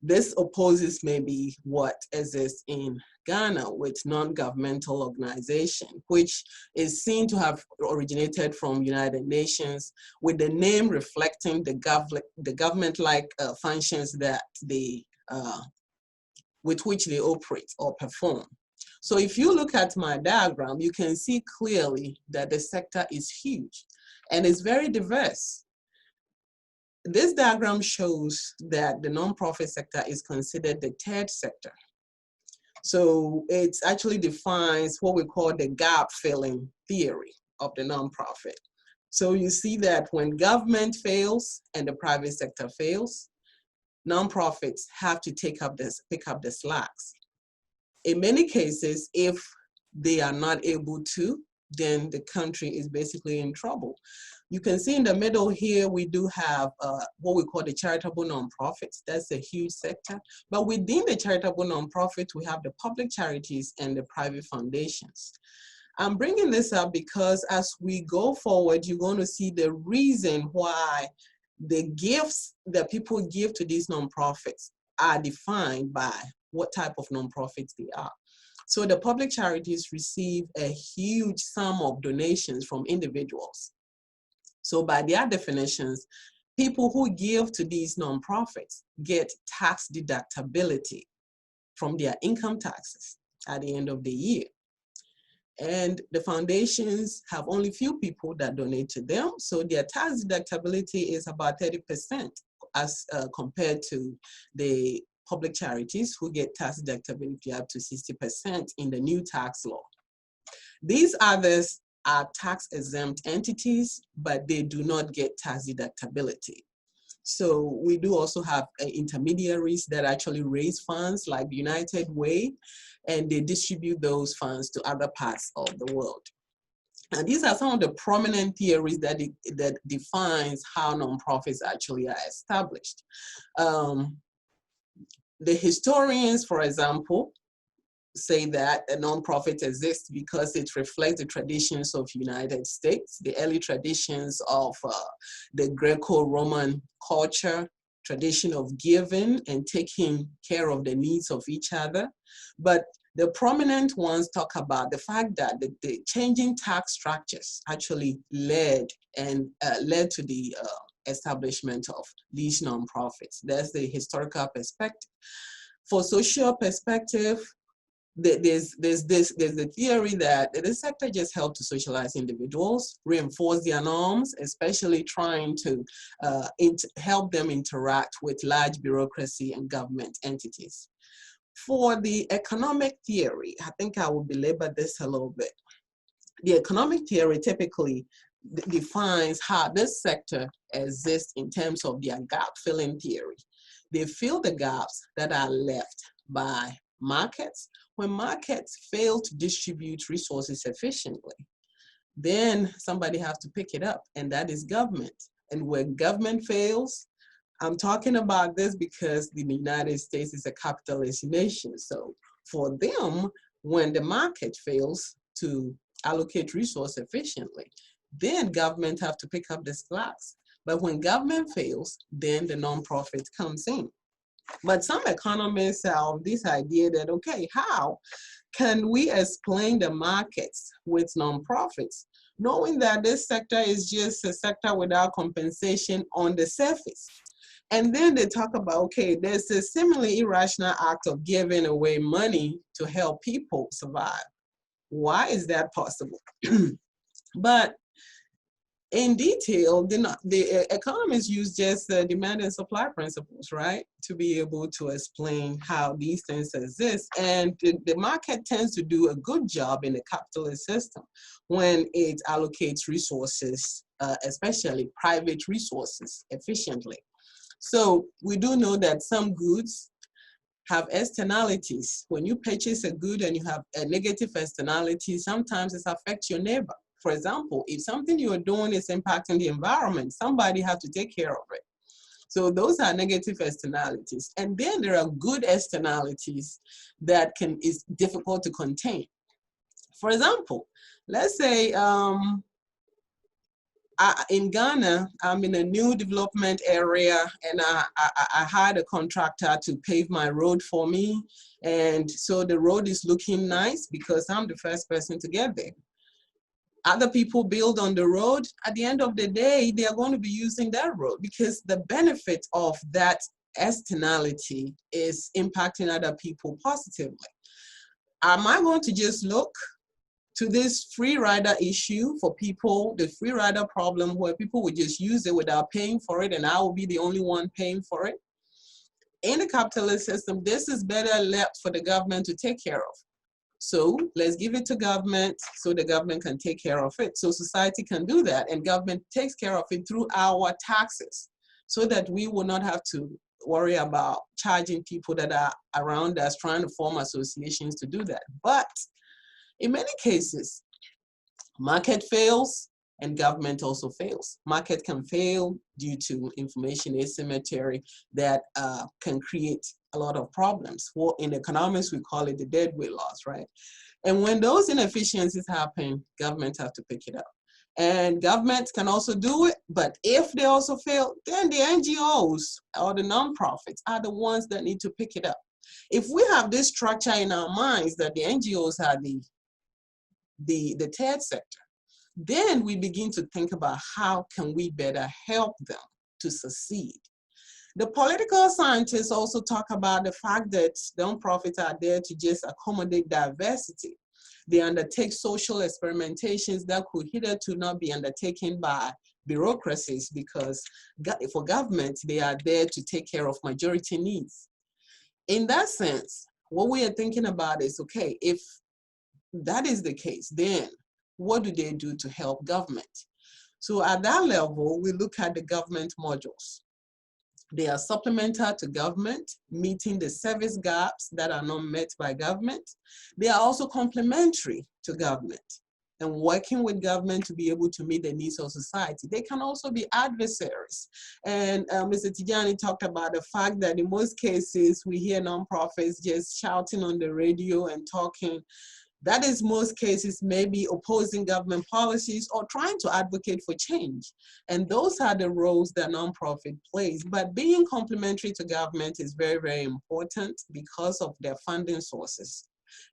this opposes maybe what exists in Ghana with non-governmental organization, which is seen to have originated from United Nations, with the name reflecting the government-like functions that they with which they operate or perform. So if you look at my diagram, you can see clearly that the sector is huge and it's very diverse. This diagram shows that the nonprofit sector is considered the third sector. So it actually defines what we call the gap filling theory of the nonprofit. So you see that when government fails and the private sector fails, nonprofits have to pick up the slacks. In many cases, if they are not able to, then the country is basically in trouble. You can see in the middle here, we do have what we call the charitable nonprofits. That's a huge sector. But within the charitable nonprofits, we have the public charities and the private foundations. I'm bringing this up because as we go forward, you're going to see the reason why the gifts that people give to these nonprofits are defined by what type of nonprofits they are. So the public charities receive a huge sum of donations from individuals. So by their definitions, people who give to these nonprofits get tax deductibility from their income taxes at the end of the year. And the foundations have only few people that donate to them. So their tax deductibility is about 30% as compared to the public charities who get tax deductibility up to 60% in the new tax law. These others are tax exempt entities, but they do not get tax deductibility. So we do also have intermediaries that actually raise funds like United Way, and they distribute those funds to other parts of the world. And these are some of the prominent theories that defines how nonprofits actually are established. The historians, for example, say that a nonprofit exists because it reflects the traditions of United States, the early traditions of the Greco-Roman culture, tradition of giving and taking care of the needs of each other. But the prominent ones talk about the fact that the changing tax structures actually led to the establishment of these nonprofits. That's the historical perspective. For social perspective, there's the theory that the sector just helps to socialize individuals, reinforce their norms, especially trying to help them interact with large bureaucracy and government entities. For the economic theory, I think I will belabor this a little bit. The economic theory typically defines how this sector exists in terms of their gap-filling theory. They fill the gaps that are left by markets. When markets fail to distribute resources efficiently, then somebody has to pick it up, and that is government. And when government fails, I'm talking about this because the United States is a capitalist nation. So for them, when the market fails to allocate resources efficiently, then government have to pick up the slacks. But when government fails, then the nonprofit comes in. But some economists have this idea that, okay, how can we explain the markets with nonprofits, knowing that this sector is just a sector without compensation on the surface? And then they talk about, okay, there's a seemingly irrational act of giving away money to help people survive. Why is that possible? But in detail, the economists use just demand and supply principles, right, to be able to explain how these things exist. And the market tends to do a good job in the capitalist system when it allocates resources, especially private resources, efficiently. So we do know that some goods have externalities. When you purchase a good and you have a negative externality, sometimes it affects your neighbor. For example, if something you're doing is impacting the environment, somebody has to take care of it. So those are negative externalities. And then there are good externalities that is difficult to contain. For example, let's say in Ghana, I'm in a new development area and I hired a contractor to pave my road for me. And so the road is looking nice because I'm the first person to get there. Other people build on the road. At the end of the day, they are going to be using that road because the benefit of that externality is impacting other people positively. Am I going to just look to this free rider issue for people, the free rider problem where people would just use it without paying for it, and I will be the only one paying for it. In the capitalist system, this is better left for the government to take care of. So let's give it to government so the government can take care of it. So society can do that, and government takes care of it through our taxes so that we will not have to worry about charging people that are around us trying to form associations to do that. But in many cases, market fails and government also fails. Market can fail due to information asymmetry that can create a lot of problems. Well, in economics, we call it the deadweight loss, right? And when those inefficiencies happen, government have to pick it up. And governments can also do it, but if they also fail, then the NGOs or the nonprofits are the ones that need to pick it up. If we have this structure in our minds that the NGOs are the third sector, then we begin to think about how can we better help them to succeed. The political scientists also talk about the fact that nonprofits are there to just accommodate diversity. They undertake social experimentations that could hitherto not be undertaken by bureaucracies, because for government, they are there to take care of majority needs. In that sense, what we are thinking about is, okay, if that is the case, then what do they do to help government? So at that level, we look at the government modules. They are supplemental to government, meeting the service gaps that are not met by government. They are also complementary to government and working with government to be able to meet the needs of society. They can also be adversaries. And Mr. Tijani talked about the fact that in most cases, we hear nonprofits just shouting on the radio and talking. That is most cases maybe opposing government policies or trying to advocate for change. And those are the roles that nonprofit plays. But being complementary to government is very, very important because of their funding sources.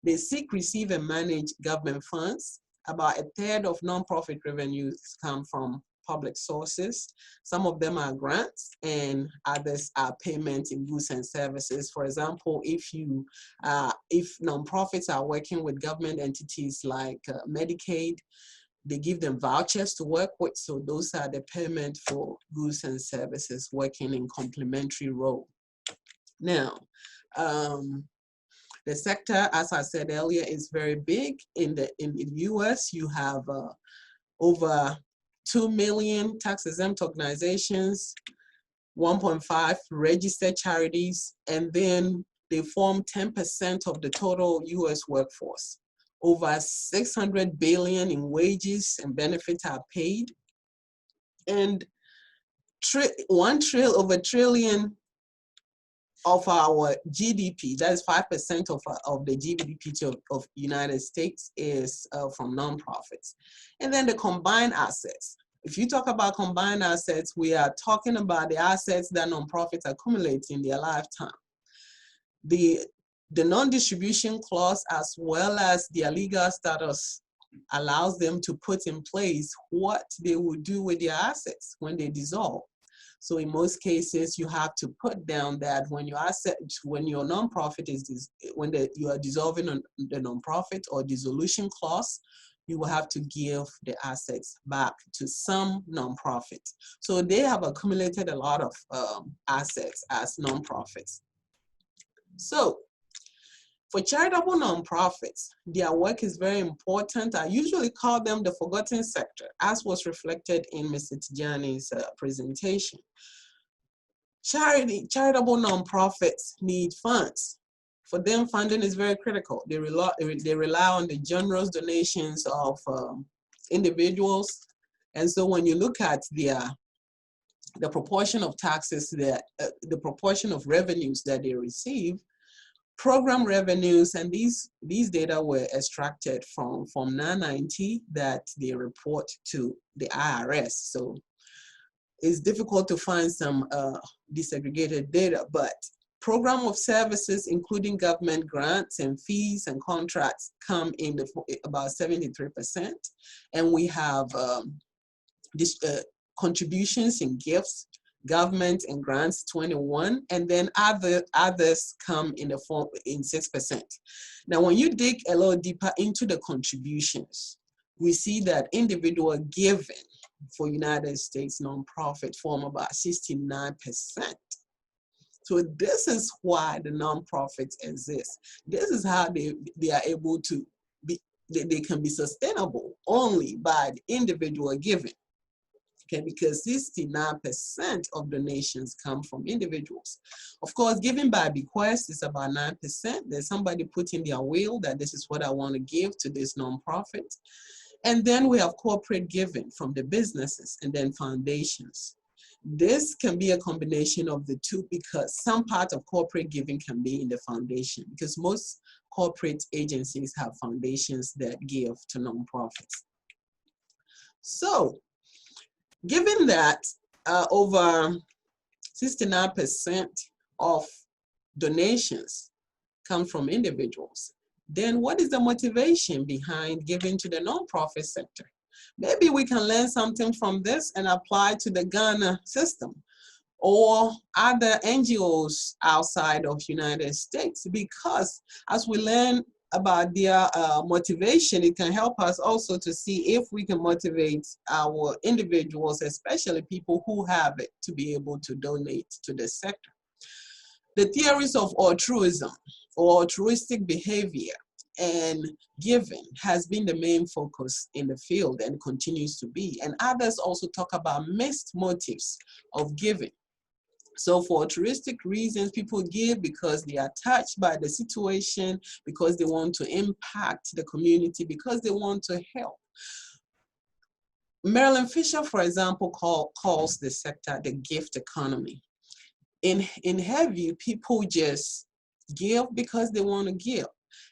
They seek, receive, and manage government funds. About a third of nonprofit revenues come from public sources. Some of them are grants and others are payments in goods and services. For example, if nonprofits are working with government entities like Medicaid, they give them vouchers to work with. So those are the payment for goods and services working in complementary role. Now, the sector, as I said earlier, is very big. In the US, you have over 2 million tax-exempt organizations, 1.5 registered charities, and then they form 10% of the total US workforce. Over 600 billion in wages and benefits are paid. And over $1 trillion of our GDP, that is 5% of the GDP of United States is from nonprofits. And then the combined assets. If you talk about combined assets, we are talking about the assets that nonprofits accumulate in their lifetime. The non-distribution clause, as well as their legal status, allows them to put in place what they will do with their assets when they dissolve. So in most cases, you have to put down that when your nonprofit you are dissolving the nonprofit or dissolution clause, you will have to give the assets back to some nonprofit. So they have accumulated a lot of assets as nonprofits. So for charitable nonprofits, their work is very important. I usually call them the forgotten sector, as was reflected in Mr. Tijani's presentation. Charitable nonprofits need funds. For them, funding is very critical. They rely on the generous donations of individuals. And so when you look at the proportion of taxes, the proportion of revenues that they receive, program revenues, and these data were extracted from 990 that they report to the IRS. So it's difficult to find some disaggregated data, but program of services, including government grants and fees and contracts, come in about 73%. And we have contributions and gifts government and grants 21, and then others come in the form in 6%. Now, when you dig a little deeper into the contributions, we see that individual giving for United States nonprofit form about 69%. So this is why the nonprofits exist. This is how they are able to be, they can be sustainable only by the individual giving. Okay, because 69% of donations come from individuals. Of course, giving by bequest is about 9%. There's somebody put in their will that this is what I want to give to this nonprofit. And then we have corporate giving from the businesses and then foundations. This can be a combination of the two because some part of corporate giving can be in the foundation because most corporate agencies have foundations that give to nonprofits. So, given that over 69% of donations come from individuals, then what is the motivation behind giving to the nonprofit sector? Maybe we can learn something from this and apply to the Ghana system or other NGOs outside of United States, because as we learn about their motivation, it can help us also to see if we can motivate our individuals, especially people who have it, to be able to donate to the sector. The theories of altruism or altruistic behavior and giving has been the main focus in the field and continues to be. And others also talk about mixed motives of giving. So for altruistic reasons, people give because they are touched by the situation, because they want to impact the community, because they want to help. Marilyn Fisher, for example, calls the sector the gift economy. In her view, people just give because they want to give.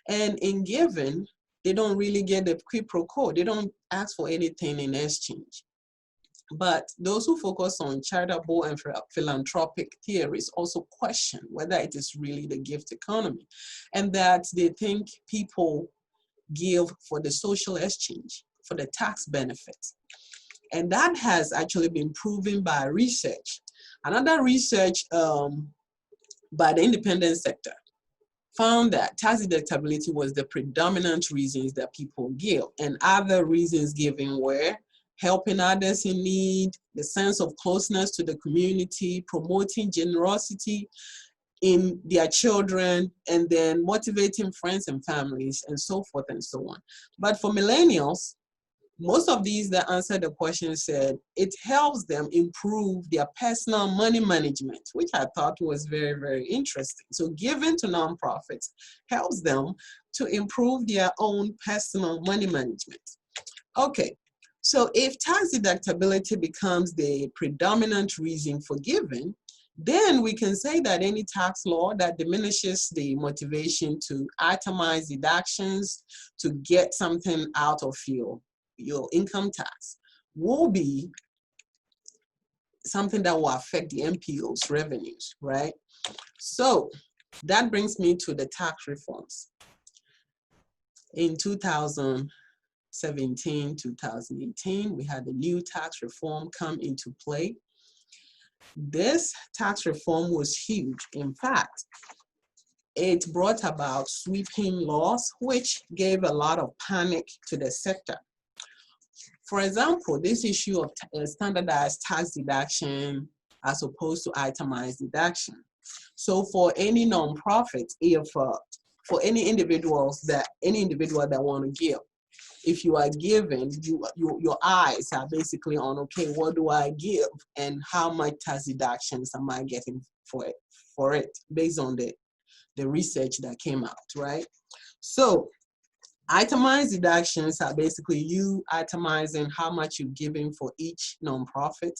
And in giving, they don't really get the quid pro quo. They don't ask for anything in exchange. But those who focus on charitable and philanthropic theories also question whether it is really the gift economy, and that they think people give for the social exchange, for the tax benefits. And that has actually been proven by research. Another research by the independent sector found that tax deductibility was the predominant reasons that people give, and other reasons given were helping others in need, the sense of closeness to the community, promoting generosity in their children, and then motivating friends and families, and so forth and so on. But for millennials, most of these that answered the question said it helps them improve their personal money management, which I thought was very, very interesting. So giving to nonprofits helps them to improve their own personal money management. Okay. So if tax deductibility becomes the predominant reason for giving, then we can say that any tax law that diminishes the motivation to itemize deductions to get something out of your income tax will be something that will affect the NPO's revenues, right? So that brings me to the tax reforms. In 2017, 2018, we had the new tax reform come into play. This tax reform was huge. In fact, it brought about sweeping laws, which gave a lot of panic to the sector. For example, this issue of standardized tax deduction as opposed to itemized deduction. So for any nonprofit, for any individual that want to give, if you are giving, your eyes are basically on, okay, what do I give and how much tax deductions am I getting for it based on the research that came out, right? So itemized deductions are basically you itemizing how much you're giving for each nonprofit,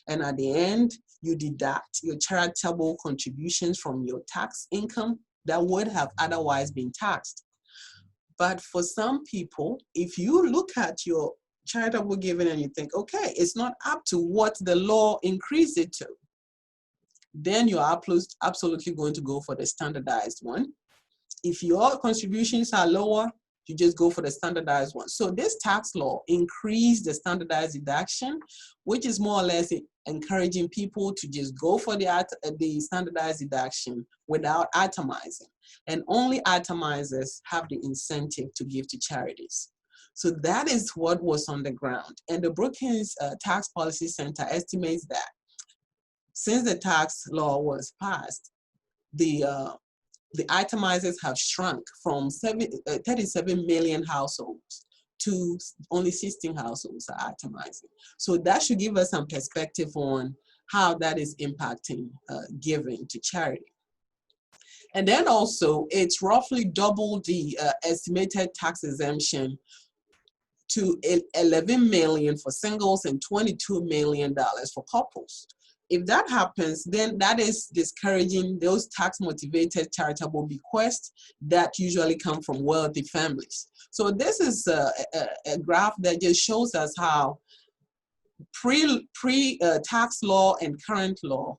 and at the end, you deduct your charitable contributions from your tax income that would have otherwise been taxed. But for some people, if you look at your charitable giving and you think, okay, it's not up to what the law increased it to, then you're absolutely going to go for the standardized one. If your contributions are lower, to just go for the standardized one. So this tax law increased the standardized deduction, which is more or less encouraging people to just go for the standardized deduction without itemizing. And only itemizers have the incentive to give to charities. So that is what was on the ground. And the Brookings Tax Policy Center estimates that since the tax law was passed, the itemizers have shrunk from 37 million households to only 16 households are itemizing. So that should give us some perspective on how that is impacting giving to charity. And then also, it's roughly double the estimated tax exemption to 11 million for singles and $22 million for couples. If that happens, then that is discouraging those tax-motivated charitable bequests that usually come from wealthy families. So this is a graph that just shows us how pre-tax law and current law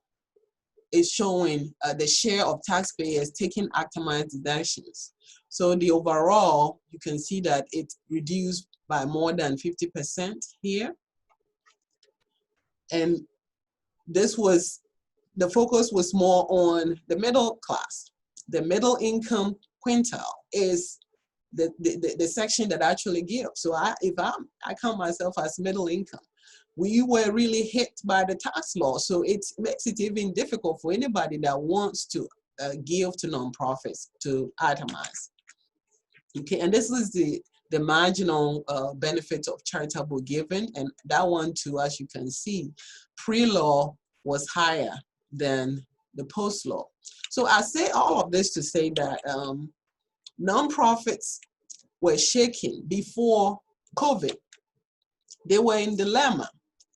is showing the share of taxpayers taking itemized deductions. So the overall, you can see that it reduced by more than 50% here. And this was, the focus was more on the middle class. The middle income quintile is the section that actually gives. So I count myself as middle income. We were really hit by the tax law. So it makes it even difficult for anybody that wants to give to nonprofits to itemize. Okay, and this is the marginal benefits of charitable giving. And that one too, as you can see, pre-law was higher than the post-law. So I say all of this to say that nonprofits were shaking before COVID. They were in dilemma,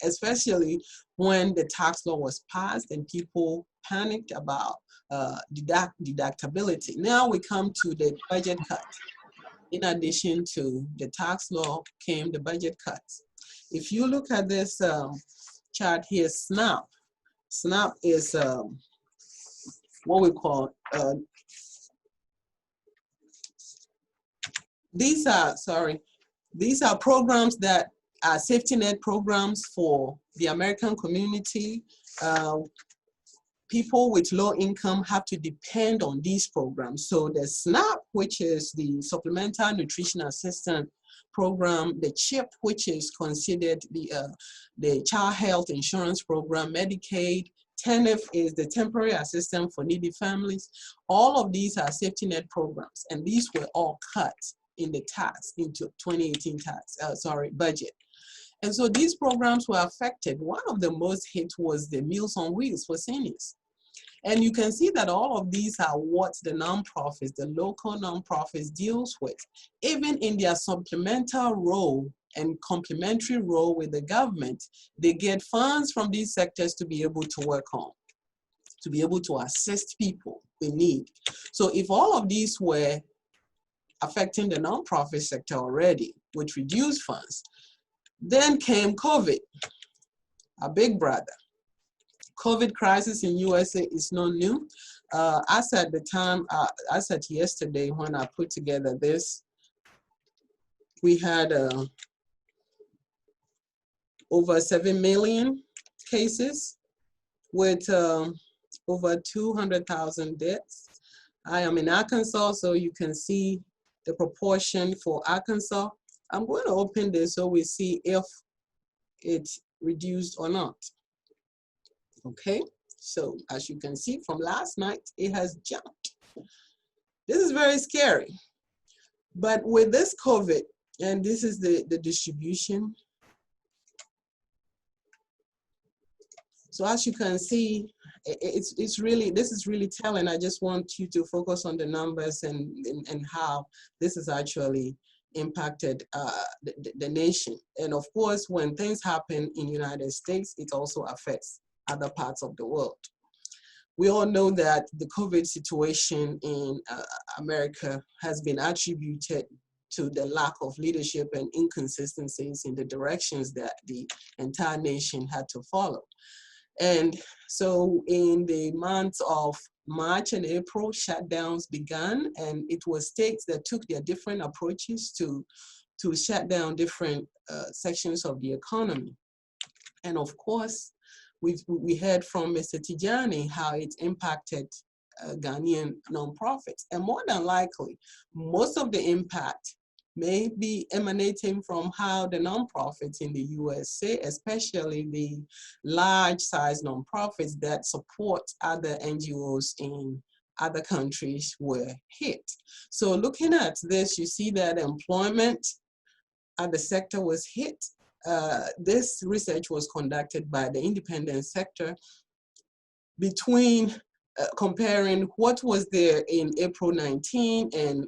especially when the tax law was passed and people panicked about deductibility. Now we come to the budget cut. In addition to the tax law came the budget cuts. If you look at this chart here, SNAP. SNAP is what we call, these are programs that are safety net programs for the American community. People with low income have to depend on these programs. So the SNAP, which is the Supplemental Nutrition Assistance Program, the CHIP, which is considered the Child Health Insurance Program, Medicaid, TANF is the Temporary Assistance for Needy Families. All of these are safety net programs, and these were all cut in the tax, into 2018 budget. And so these programs were affected. One of the most hit was the Meals on Wheels for seniors. And you can see that all of these are what the nonprofits, the local nonprofits deals with. Even in their supplemental role and complementary role with the government, they get funds from these sectors to be able to work on, to be able to assist people in need. So if all of these were affecting the nonprofit sector already with reduced funds, then came COVID, a big brother. COVID crisis in USA is not new. As at the time, as at yesterday when I put together this, we had over 7 million cases with over 200,000 deaths. I am in Arkansas, so you can see the proportion for Arkansas. I'm going to open this so we see if it's reduced or not. Okay, so as you can see from last night, it has jumped. This is very scary. But with this COVID, and this is the distribution. So as you can see, it's really, this is really telling. I just want you to focus on the numbers and how this has actually impacted the nation. And of course, when things happen in the United States, it also affects other parts of the world. We all know that the COVID situation in America has been attributed to the lack of leadership and inconsistencies in the directions that the entire nation had to follow. And so in the months of March and April, shutdowns began, and it was states that took their different approaches to shut down different sections of the economy. And of course, we heard from Mr. Tijani how it impacted Ghanaian nonprofits. And more than likely, most of the impact may be emanating from how the nonprofits in the USA, especially the large-sized nonprofits that support other NGOs in other countries, were hit. So looking at this, you see that employment at the sector was hit. This research was conducted by the independent sector between comparing what was there in April 19 and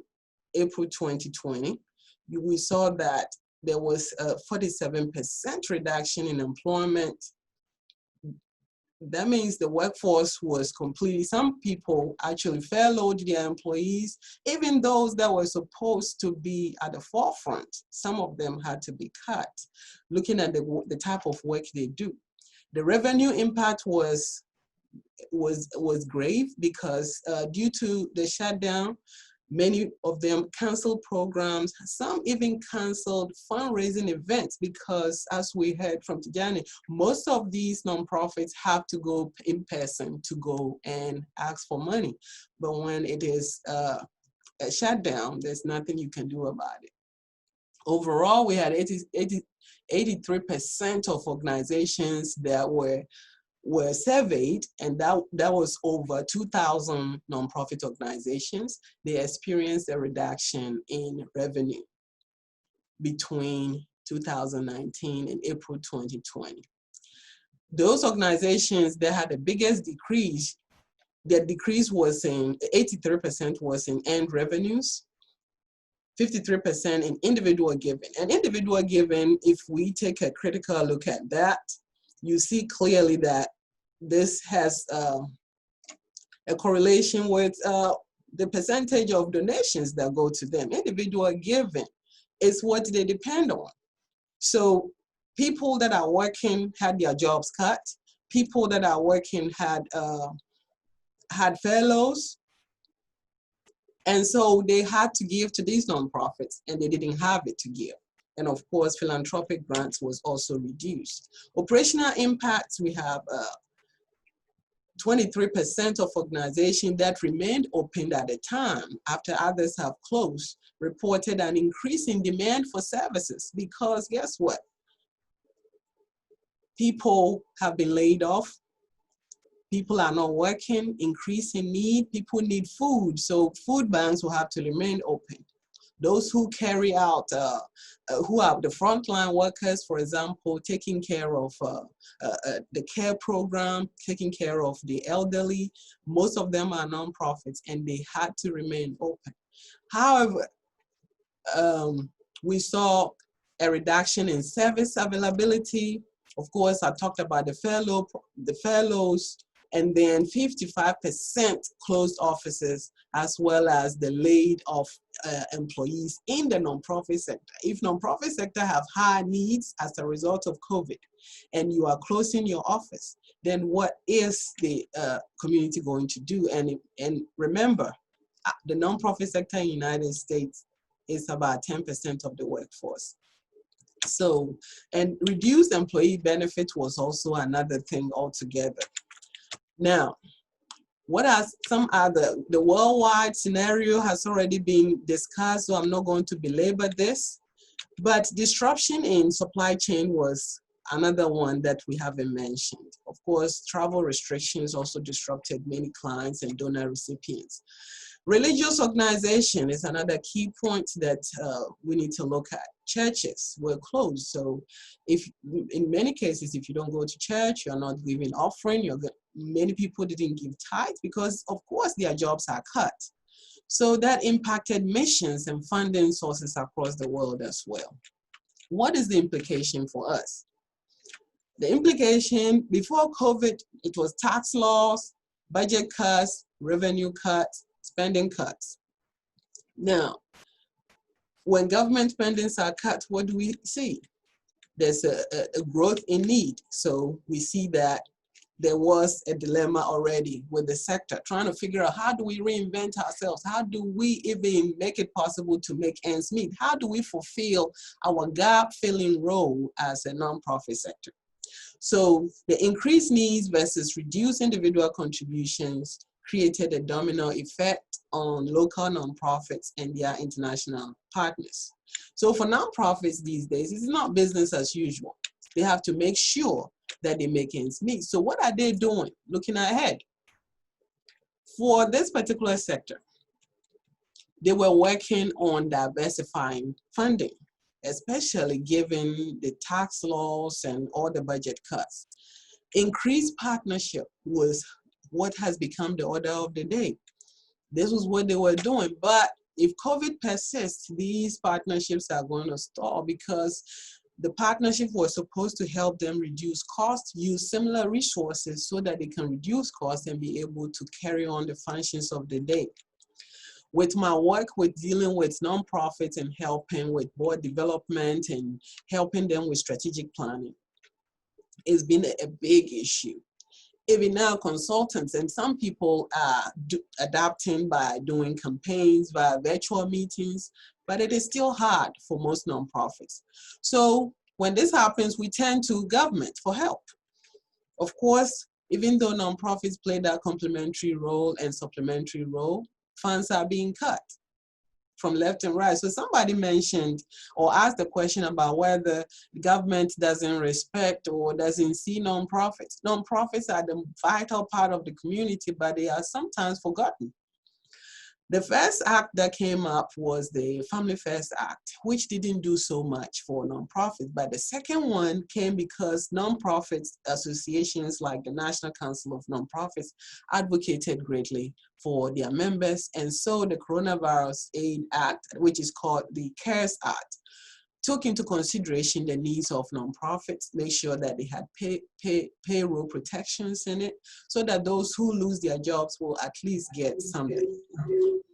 April 2020. We saw that there was a 47% reduction in employment. That means the workforce was completely, some people actually furloughed their employees, even those that were supposed to be at the forefront. Some of them had to be cut, looking at the type of work they do. The revenue impact was grave because due to the shutdown, many of them canceled programs. Some even canceled fundraising events because, as we heard from Tijani, most of these nonprofits have to go in person to go and ask for money. But when it is a shutdown, there's nothing you can do about it. Overall, we had 83% of organizations that were surveyed, and that was over 2,000 nonprofit organizations. They experienced a reduction in revenue between 2019 and April 2020. Those organizations that had the biggest decrease, their decrease was 83% was in earned revenues, 53% in individual giving. And individual giving, if we take a critical look at that, you see clearly that this has a correlation with the percentage of donations that go to them. Individual giving is what they depend on. So people that are working had their jobs cut. People that are working had furloughs. And so they had to give to these nonprofits, and they didn't have it to give. And of course, philanthropic grants was also reduced. Operational impacts, we have 23% of organizations that remained open at the time after others have closed reported an increase in demand for services, because guess what? People have been laid off. People are not working, increasing need. People need food, so food banks will have to remain open. Those who carry out, who are the frontline workers, for example, taking care of the care program, taking care of the elderly, most of them are nonprofits, and they had to remain open. However, we saw a reduction in service availability. Of course, I talked about the furloughs, and then 55% closed offices, as well as the laid off employees in the nonprofit sector. If nonprofit sector have high needs as a result of COVID, and you are closing your office, then what is the community going to do? And remember, the nonprofit sector in the United States is about 10% of the workforce. So, and reduced employee benefits was also another thing altogether. Now, what are some other, the worldwide scenario has already been discussed, so I'm not going to belabor this, but disruption in supply chain was another one that we haven't mentioned. Of course, travel restrictions also disrupted many clients and donor recipients. Religious organization is another key point that we need to look at. Churches were closed, so if in many cases, if you don't go to church, you're not giving offering, many people didn't give tithes because of course their jobs are cut. So that impacted missions and funding sources across the world as well. What is the implication for us? The implication, before COVID, it was tax laws, budget cuts, revenue cuts, spending cuts. Now, when government spendings are cut, what do we see? There's a growth in need. So we see that there was a dilemma already with the sector, trying to figure out how do we reinvent ourselves? How do we even make it possible to make ends meet? How do we fulfill our gap-filling role as a nonprofit sector? So the increased needs versus reduced individual contributions created a domino effect on local nonprofits and their international partners. So for nonprofits these days, it's not business as usual. They have to make sure that they make ends meet. So what are they doing? Looking ahead. For this particular sector, they were working on diversifying funding, especially given the tax laws and all the budget cuts. Increased partnership was what has become the order of the day. This was what they were doing. But if COVID persists, these partnerships are going to stall because the partnership was supposed to help them reduce costs, use similar resources so that they can reduce costs and be able to carry on the functions of the day. With my work with dealing with nonprofits and helping with board development and helping them with strategic planning, it's been a big issue. Even now, consultants and some people are adapting by doing campaigns via virtual meetings, but it is still hard for most nonprofits. So when this happens, we turn to government for help. Of course, even though nonprofits play that complementary role and supplementary role, funds are being cut from left and right. So somebody mentioned or asked a question about whether the government doesn't respect or doesn't see nonprofits. Nonprofits are the vital part of the community, but they are sometimes forgotten. The first act that came up was the Family First Act, which didn't do so much for nonprofits. But the second one came because nonprofits associations like the National Council of Nonprofits advocated greatly for their members. And so the Coronavirus Aid Act, which is called the CARES Act, took into consideration the needs of nonprofits, make sure that they had payroll protections in it, so that those who lose their jobs will at least get something.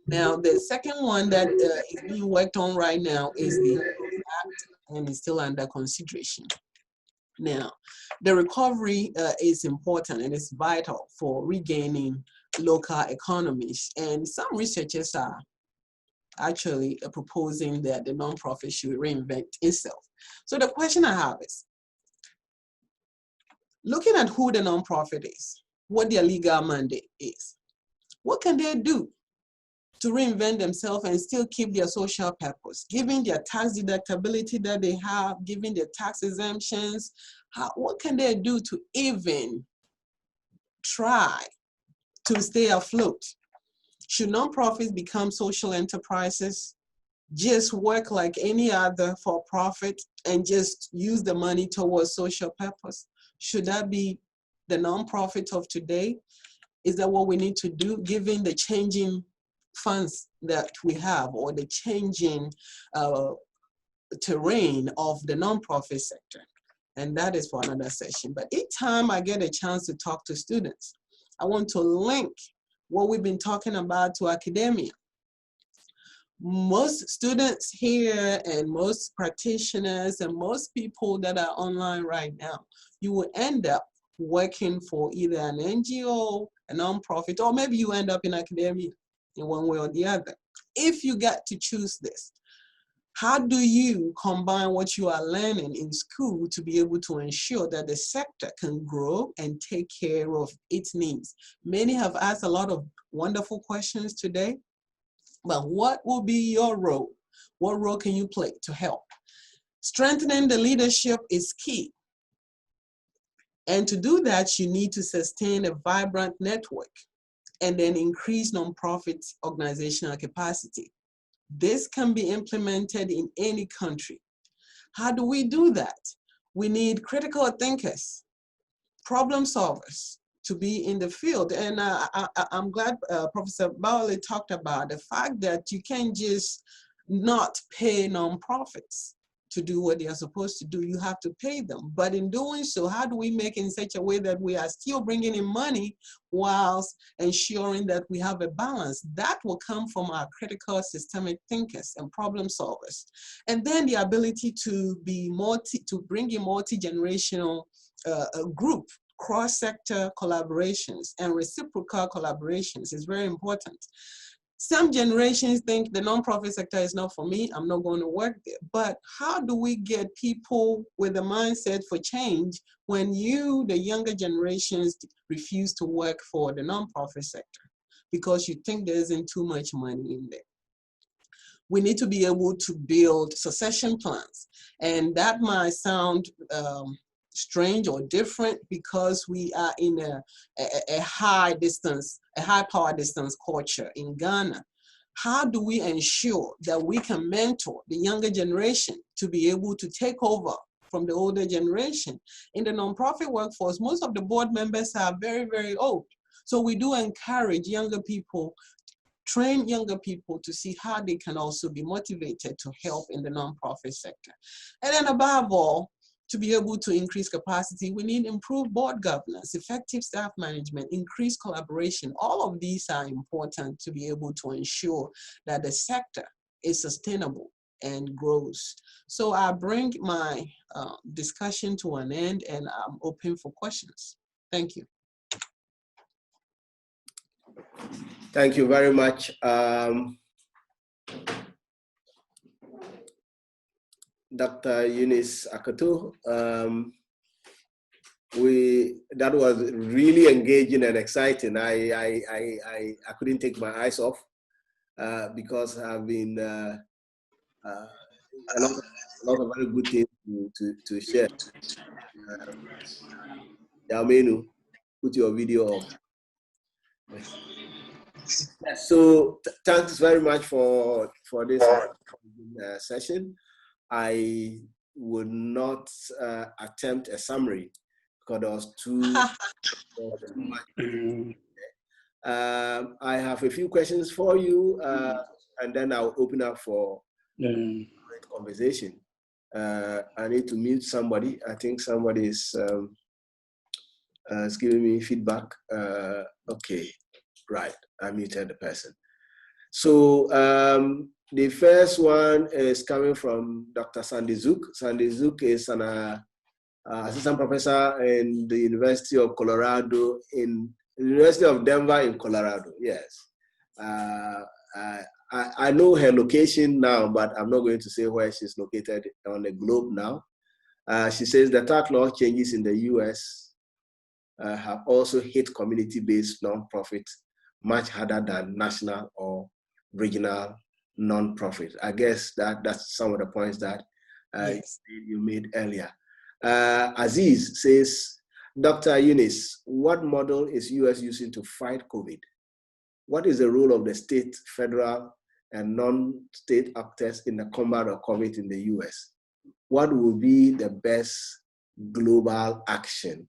Now, the second one that is being worked on right now is the Act, and is still under consideration. Now, the recovery is important and it's vital for regaining local economies. And some researchers are actually proposing that the nonprofit should reinvent itself. So the question I have is, looking at who the nonprofit is, what their legal mandate is, what can they do to reinvent themselves and still keep their social purpose, given their tax deductibility that they have, given their tax exemptions? What can they do to even try to stay afloat? Should nonprofits become social enterprises, just work like any other for-profit and just use the money towards social purpose? Should that be the nonprofit of today? Is that what we need to do, given the changing funds that we have or the changing terrain of the nonprofit sector? And that is for another session. But each time I get a chance to talk to students, I want to link what we've been talking about to academia. Most students here and most practitioners and most people that are online right now, you will end up working for either an NGO, a nonprofit, or maybe you end up in academia in one way or the other. If you get to choose this, how do you combine what you are learning in school to be able to ensure that the sector can grow and take care of its needs? Many have asked a lot of wonderful questions today, but what will be your role? What role can you play to help? Strengthening the leadership is key. And to do that, you need to sustain a vibrant network and then increase nonprofit organizational capacity. This can be implemented in any country. How do we do that? We need critical thinkers, problem solvers to be in the field. And I'm glad Professor Bowley talked about the fact that you can't just not pay nonprofits to do what they are supposed to do. You have to pay them. But in doing so, how do we make it in such a way that we are still bringing in money whilst ensuring that we have a balance? That will come from our critical systemic thinkers and problem solvers. And then the ability to be to bring in multi-generational group cross-sector collaborations and reciprocal collaborations is very important. Some generations think the nonprofit sector is not for me, I'm not going to work there. But how do we get people with a mindset for change when you, the younger generations, refuse to work for the nonprofit sector because you think there isn't too much money in there? We need to be able to build succession plans. And that might sound strange or different because we are in a high power distance culture in Ghana. How do we ensure that we can mentor the younger generation to be able to take over from the older generation? In the nonprofit workforce, most of the board members are very, very old. So we do encourage younger people, train younger people to see how they can also be motivated to help in the nonprofit sector. And then above all, to be able to increase capacity, we need improved board governance, effective staff management, increased collaboration. All of these are important to be able to ensure that the sector is sustainable and grows. So I bring my discussion to an end and I'm open for questions. Thank you. Thank you very much. Dr. Eunice Akoto, that was really engaging and exciting. I couldn't take my eyes off because I've been a lot of very good things to share. Yamenu, put your video on. So thanks very much for this session. I would not attempt a summary because there was too much. I have a few questions for you, and then I'll open up for conversation. I need to mute somebody. I think somebody is giving me feedback. Okay, right. I muted the person. So the first one is coming from Dr. Sandy Zook. Sandy Zook is an assistant professor in the University of Colorado, in the University of Denver in Colorado, yes. I know her location now, but I'm not going to say where she's located on the globe now. She says the tax law changes in the US have also hit community-based nonprofits much harder than national or regional non-profit. I guess that's some of the points that Yes. you made earlier. Aziz says, Dr. Eunice, what model is US using to fight COVID? What is the role of the state, federal, and non-state actors in the combat of COVID in the US? What will be the best global action?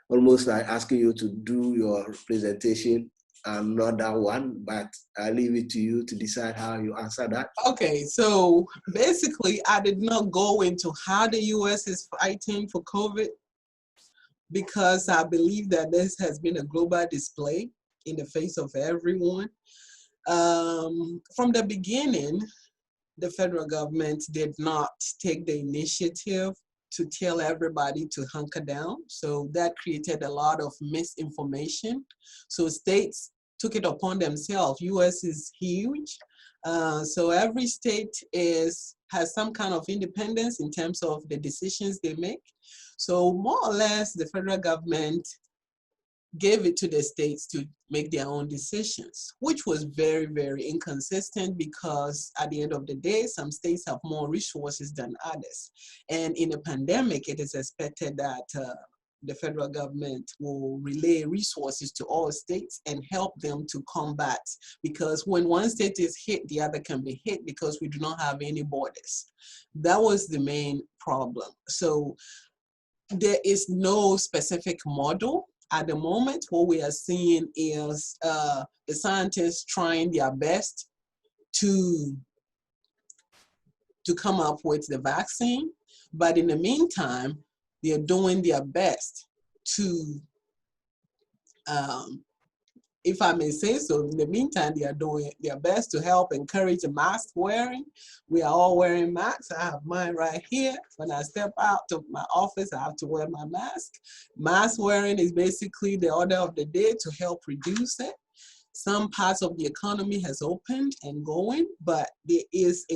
Almost like asking you to do your presentation another one, but I'll leave it to you to decide how you answer that. Okay, so basically, I did not go into how the US is fighting for COVID because I believe that this has been a global display in the face of everyone. From the beginning, the federal government did not take the initiative to tell everybody to hunker down. So that created a lot of misinformation. So states took it upon themselves. US is huge. So every state has some kind of independence in terms of the decisions they make. So more or less, the federal government gave it to the states to make their own decisions, which was very, very inconsistent because at the end of the day, some states have more resources than others. And in a pandemic, it is expected that the federal government will relay resources to all states and help them to combat, because when one state is hit, the other can be hit because we do not have any borders. That was the main problem. So there is no specific model. At the moment, what we are seeing is the scientists trying their best to come up with the vaccine. But in the meantime, they are doing their best to if I may say so, in the meantime, they are doing their best to help encourage mask wearing. We are all wearing masks. I have mine right here. When I step out of my office, I have to wear my mask. Mask wearing is basically the order of the day to help reduce it. Some parts of the economy has opened and going, but there is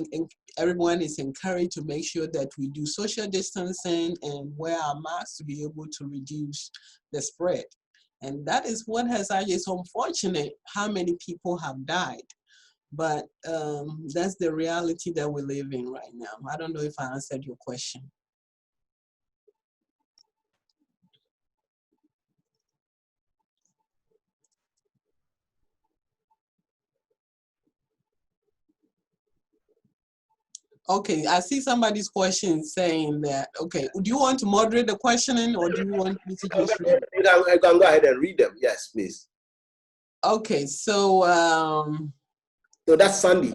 everyone is encouraged to make sure that we do social distancing and wear our masks to be able to reduce the spread. And that is what has actually, it's unfortunate how many people have died. But that's the reality that we live in right now. I don't know if I answered your question. Okay, I see somebody's question saying that, okay, do you want to moderate the questioning or do you want me to just read it? You can go ahead and read them. Yes, please. Okay, so So that's Sandy.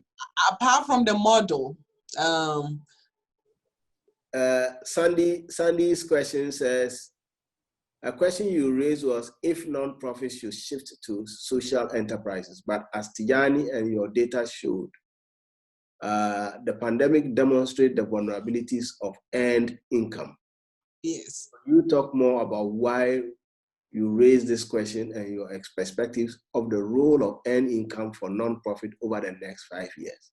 apart from the model, Sandy's question says, a question you raised was if non-profits should shift to social enterprises, but as Tijani and your data showed, the pandemic demonstrated the vulnerabilities of earned income. yes. Can you talk more about why you raised this question and your perspectives of the role of earned income for non-profit over the next 5 years?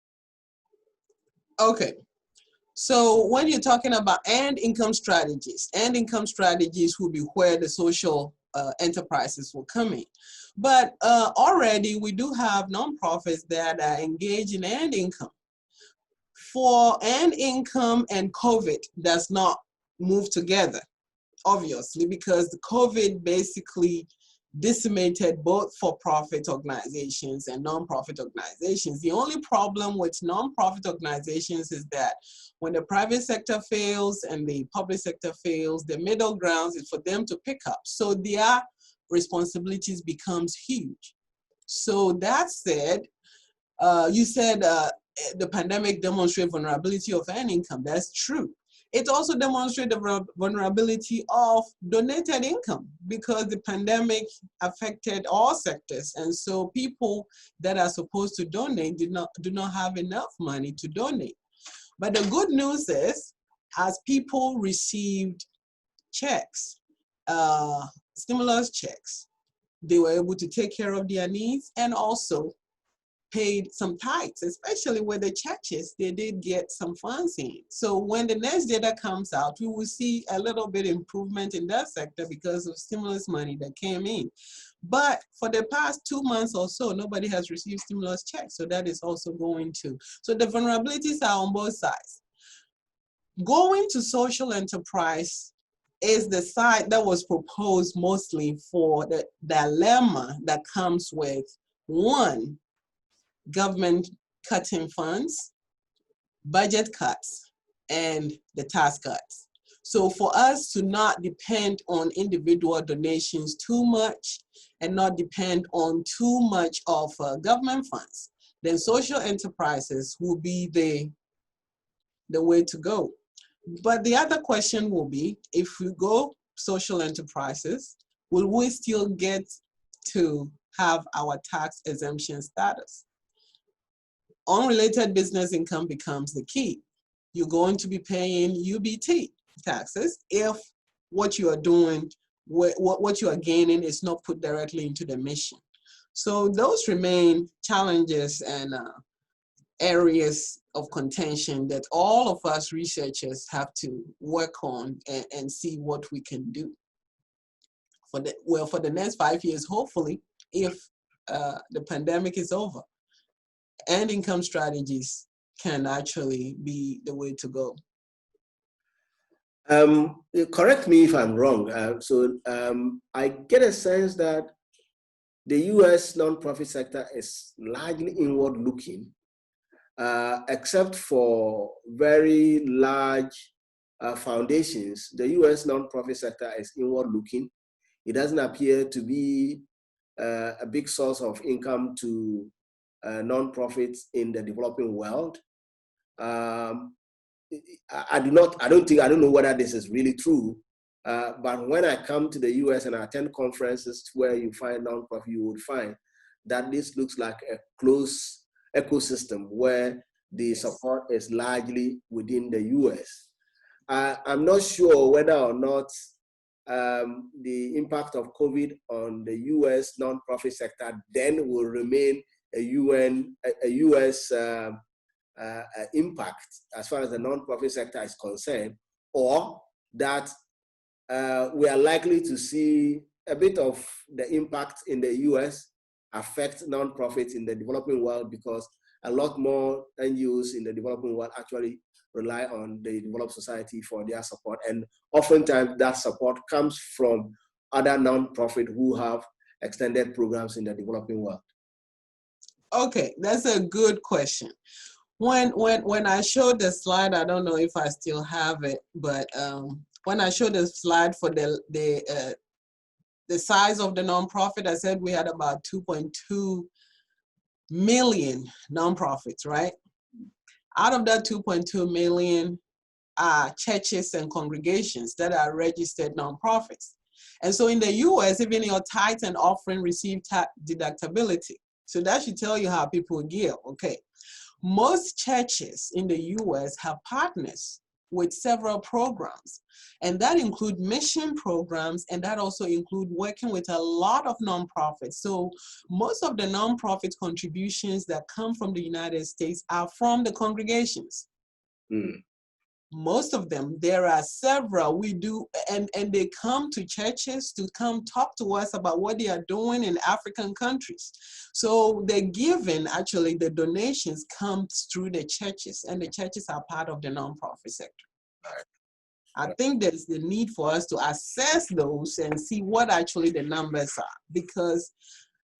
Okay. So when you're talking about earned income strategies will be where the social enterprises will come in. But already we do have nonprofits that are engaged in earned income. For earned income and COVID does not move together, obviously, because the COVID basically decimated both for-profit organizations and non-profit organizations. The only problem with non-profit organizations is that when the private sector fails and the public sector fails, the middle ground is for them to pick up. So their responsibilities becomes huge. So that said, you said the pandemic demonstrated vulnerability of earned income. That's true. It also demonstrated the vulnerability of donated income because the pandemic affected all sectors. And so people that are supposed to donate do not have enough money to donate. But the good news is, as people received checks, stimulus checks, they were able to take care of their needs and also paid some tithes, especially with the churches, they did get some funds in. So when the next data comes out, we will see a little bit improvement in that sector because of stimulus money that came in. But for the past 2 months or so, nobody has received stimulus checks. So that is also going to. So the vulnerabilities are on both sides. Going to social enterprise is the side that was proposed mostly for the dilemma that comes with, one, government cutting funds, budget cuts, and the tax cuts. So for us to not depend on individual donations too much and not depend on too much of government funds, then social enterprises will be the way to go. But the other question will be, if we go social enterprises, will we still get to have our tax exemption status? Unrelated business income becomes the key. You're going to be paying UBT taxes if what you are doing, what you are gaining is not put directly into the mission. So those remain challenges and areas of contention that all of us researchers have to work on and see what we can do. For the next 5 years, hopefully, if the pandemic is over, and income strategies can actually be the way to go. Correct me if I'm wrong. I get a sense that the US nonprofit sector is largely inward looking, except for very large foundations. The US nonprofit sector is inward looking. It doesn't appear to be a big source of income to nonprofits in the developing world. I don't know whether this is really true, but when I come to the US and I attend conferences where you find nonprofit, you would find that this looks like a closed ecosystem where the support is largely within the US. I'm not sure whether or not the impact of COVID on the US nonprofit sector then will remain a US impact as far as the nonprofit sector is concerned, or that we are likely to see a bit of the impact in the US affect nonprofits in the developing world, because a lot more NGOs in the developing world actually rely on the developed society for their support. And oftentimes that support comes from other nonprofits who have extended programs in the developing world. Okay, that's a good question. When I showed the slide, I don't know if I still have it, but when I showed the slide for the size of the nonprofit, I said we had about 2.2 million nonprofits, right? Out of that 2.2 million are churches and congregations that are registered nonprofits. And so in the US, even your tithe and offering receive deductibility. So that should tell you how people give, okay? Most churches in the US have partners with several programs, and that include mission programs, and that also include working with a lot of nonprofits. So most of the nonprofit contributions that come from the United States are from the congregations. Most of them, there are several we do, and they come to churches to come talk to us about what they are doing in African countries. So the giving, actually the donations comes through the churches, and the churches are part of the nonprofit sector. I think there's the need for us to assess those and see what actually the numbers are, because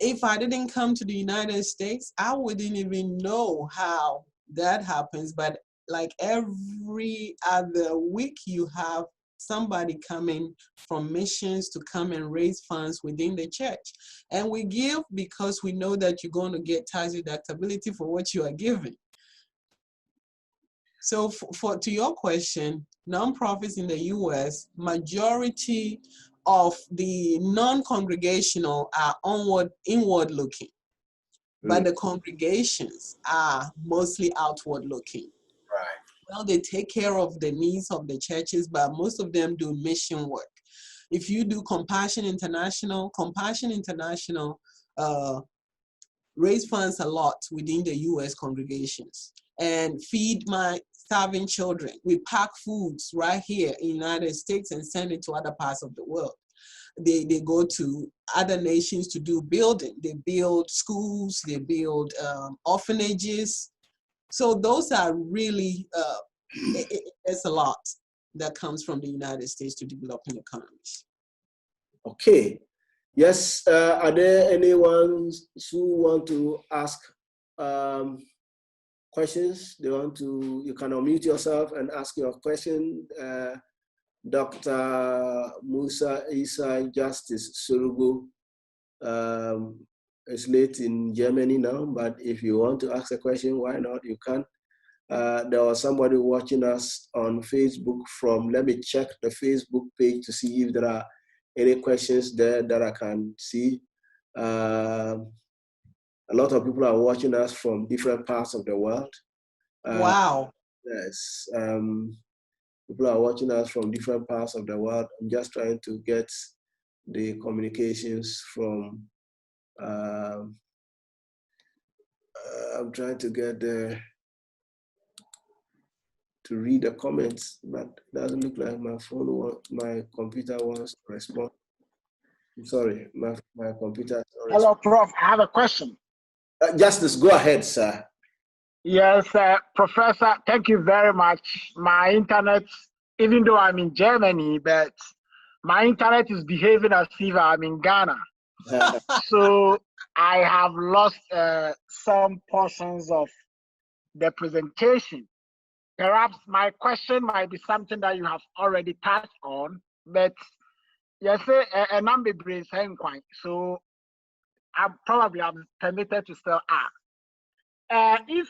if I didn't come to the United States, I wouldn't even know how that happens. But like every other week, you have somebody coming from missions to come and raise funds within the church. And we give because we know that you're going to get tax deductibility for what you are giving. So to your question, nonprofits in the US, majority of the non-congregational are inward looking, but the congregations are mostly outward looking. Right. Well, they take care of the needs of the churches, but most of them do mission work. If you do Compassion International raise funds a lot within the US congregations. And Feed My Starving Children, we pack foods right here in the United States and send it to other parts of the world. They go to other nations to do building. They build schools, they build orphanages. So those are really, it's a lot that comes from the United States to developing economies. Okay. Yes, are there anyone who want to ask questions? You can unmute yourself and ask your question. Dr. Musa Isa Justice Surugu is late in Germany now, but if you want to ask a question, why not? You can. There was somebody watching us on Facebook let me check the Facebook page to see if there are any questions there that I can see. A lot of people are watching us from different parts of the world. Wow. Yes. People are watching us from different parts of the world. I'm just trying to get the communications from, I'm trying to get to read the comments, but it doesn't look like my computer wants to respond. I'm sorry, my computer. Hello, Prof. I have a question. Justice, go ahead, sir. Yes, Professor, thank you very much. My internet, even though I'm in Germany, but my internet is behaving as if I'm in Ghana. So I have lost some portions of the presentation. Perhaps my question might be something that you have already touched on, but yes, a number is quite. So I'm permitted to still ask. If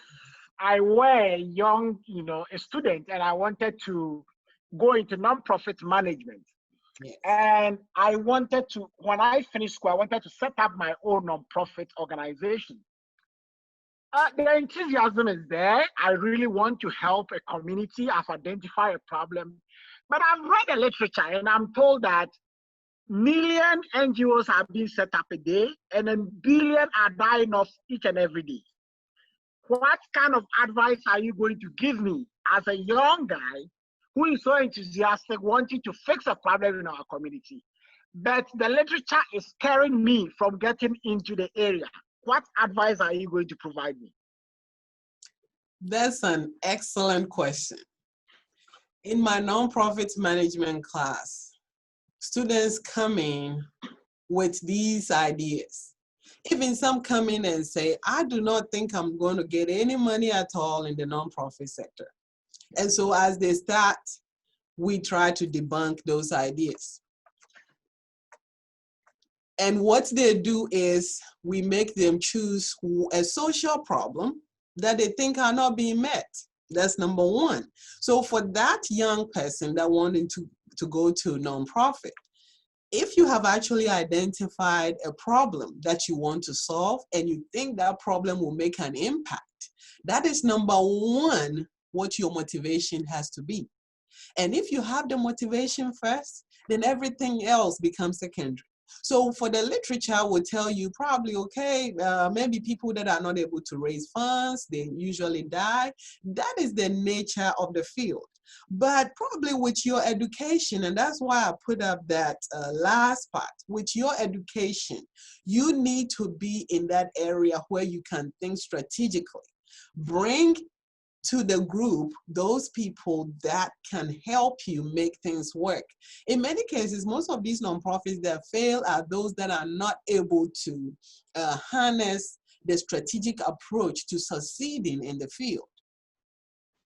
I were young, a student, and I wanted to go into nonprofit management, Yes. And I wanted to, when I finished school, I wanted to set up my own nonprofit organization. The enthusiasm is there. I really want to help a community. I've identified a problem. But I've read the literature and I'm told that million NGOs are being set up a day and a billion are dying off each and every day. What kind of advice are you going to give me as a young guy who is so enthusiastic, wanting to fix a problem in our community? But the literature is scaring me from getting into the area. What advice are you going to provide me? That's an excellent question. In my nonprofit management class, students come in with these ideas. Even some come in and say, I do not think I'm going to get any money at all in the nonprofit sector. And so as they start, we try to debunk those ideas. And what they do is we make them choose a social problem that they think are not being met. That's number one. So for that young person that wanted to go to a nonprofit, if you have actually identified a problem that you want to solve and you think that problem will make an impact, that is number one, what your motivation has to be. And if you have the motivation first, then everything else becomes secondary. So for the literature will tell you probably, okay, maybe people that are not able to raise funds, they usually die. That is the nature of the field. But probably with your education, and that's why I put up that last part, with your education, you need to be in that area where you can think strategically. Bring to the group those people that can help you make things work. In many cases, most of these nonprofits that fail are those that are not able to harness the strategic approach to succeeding in the field.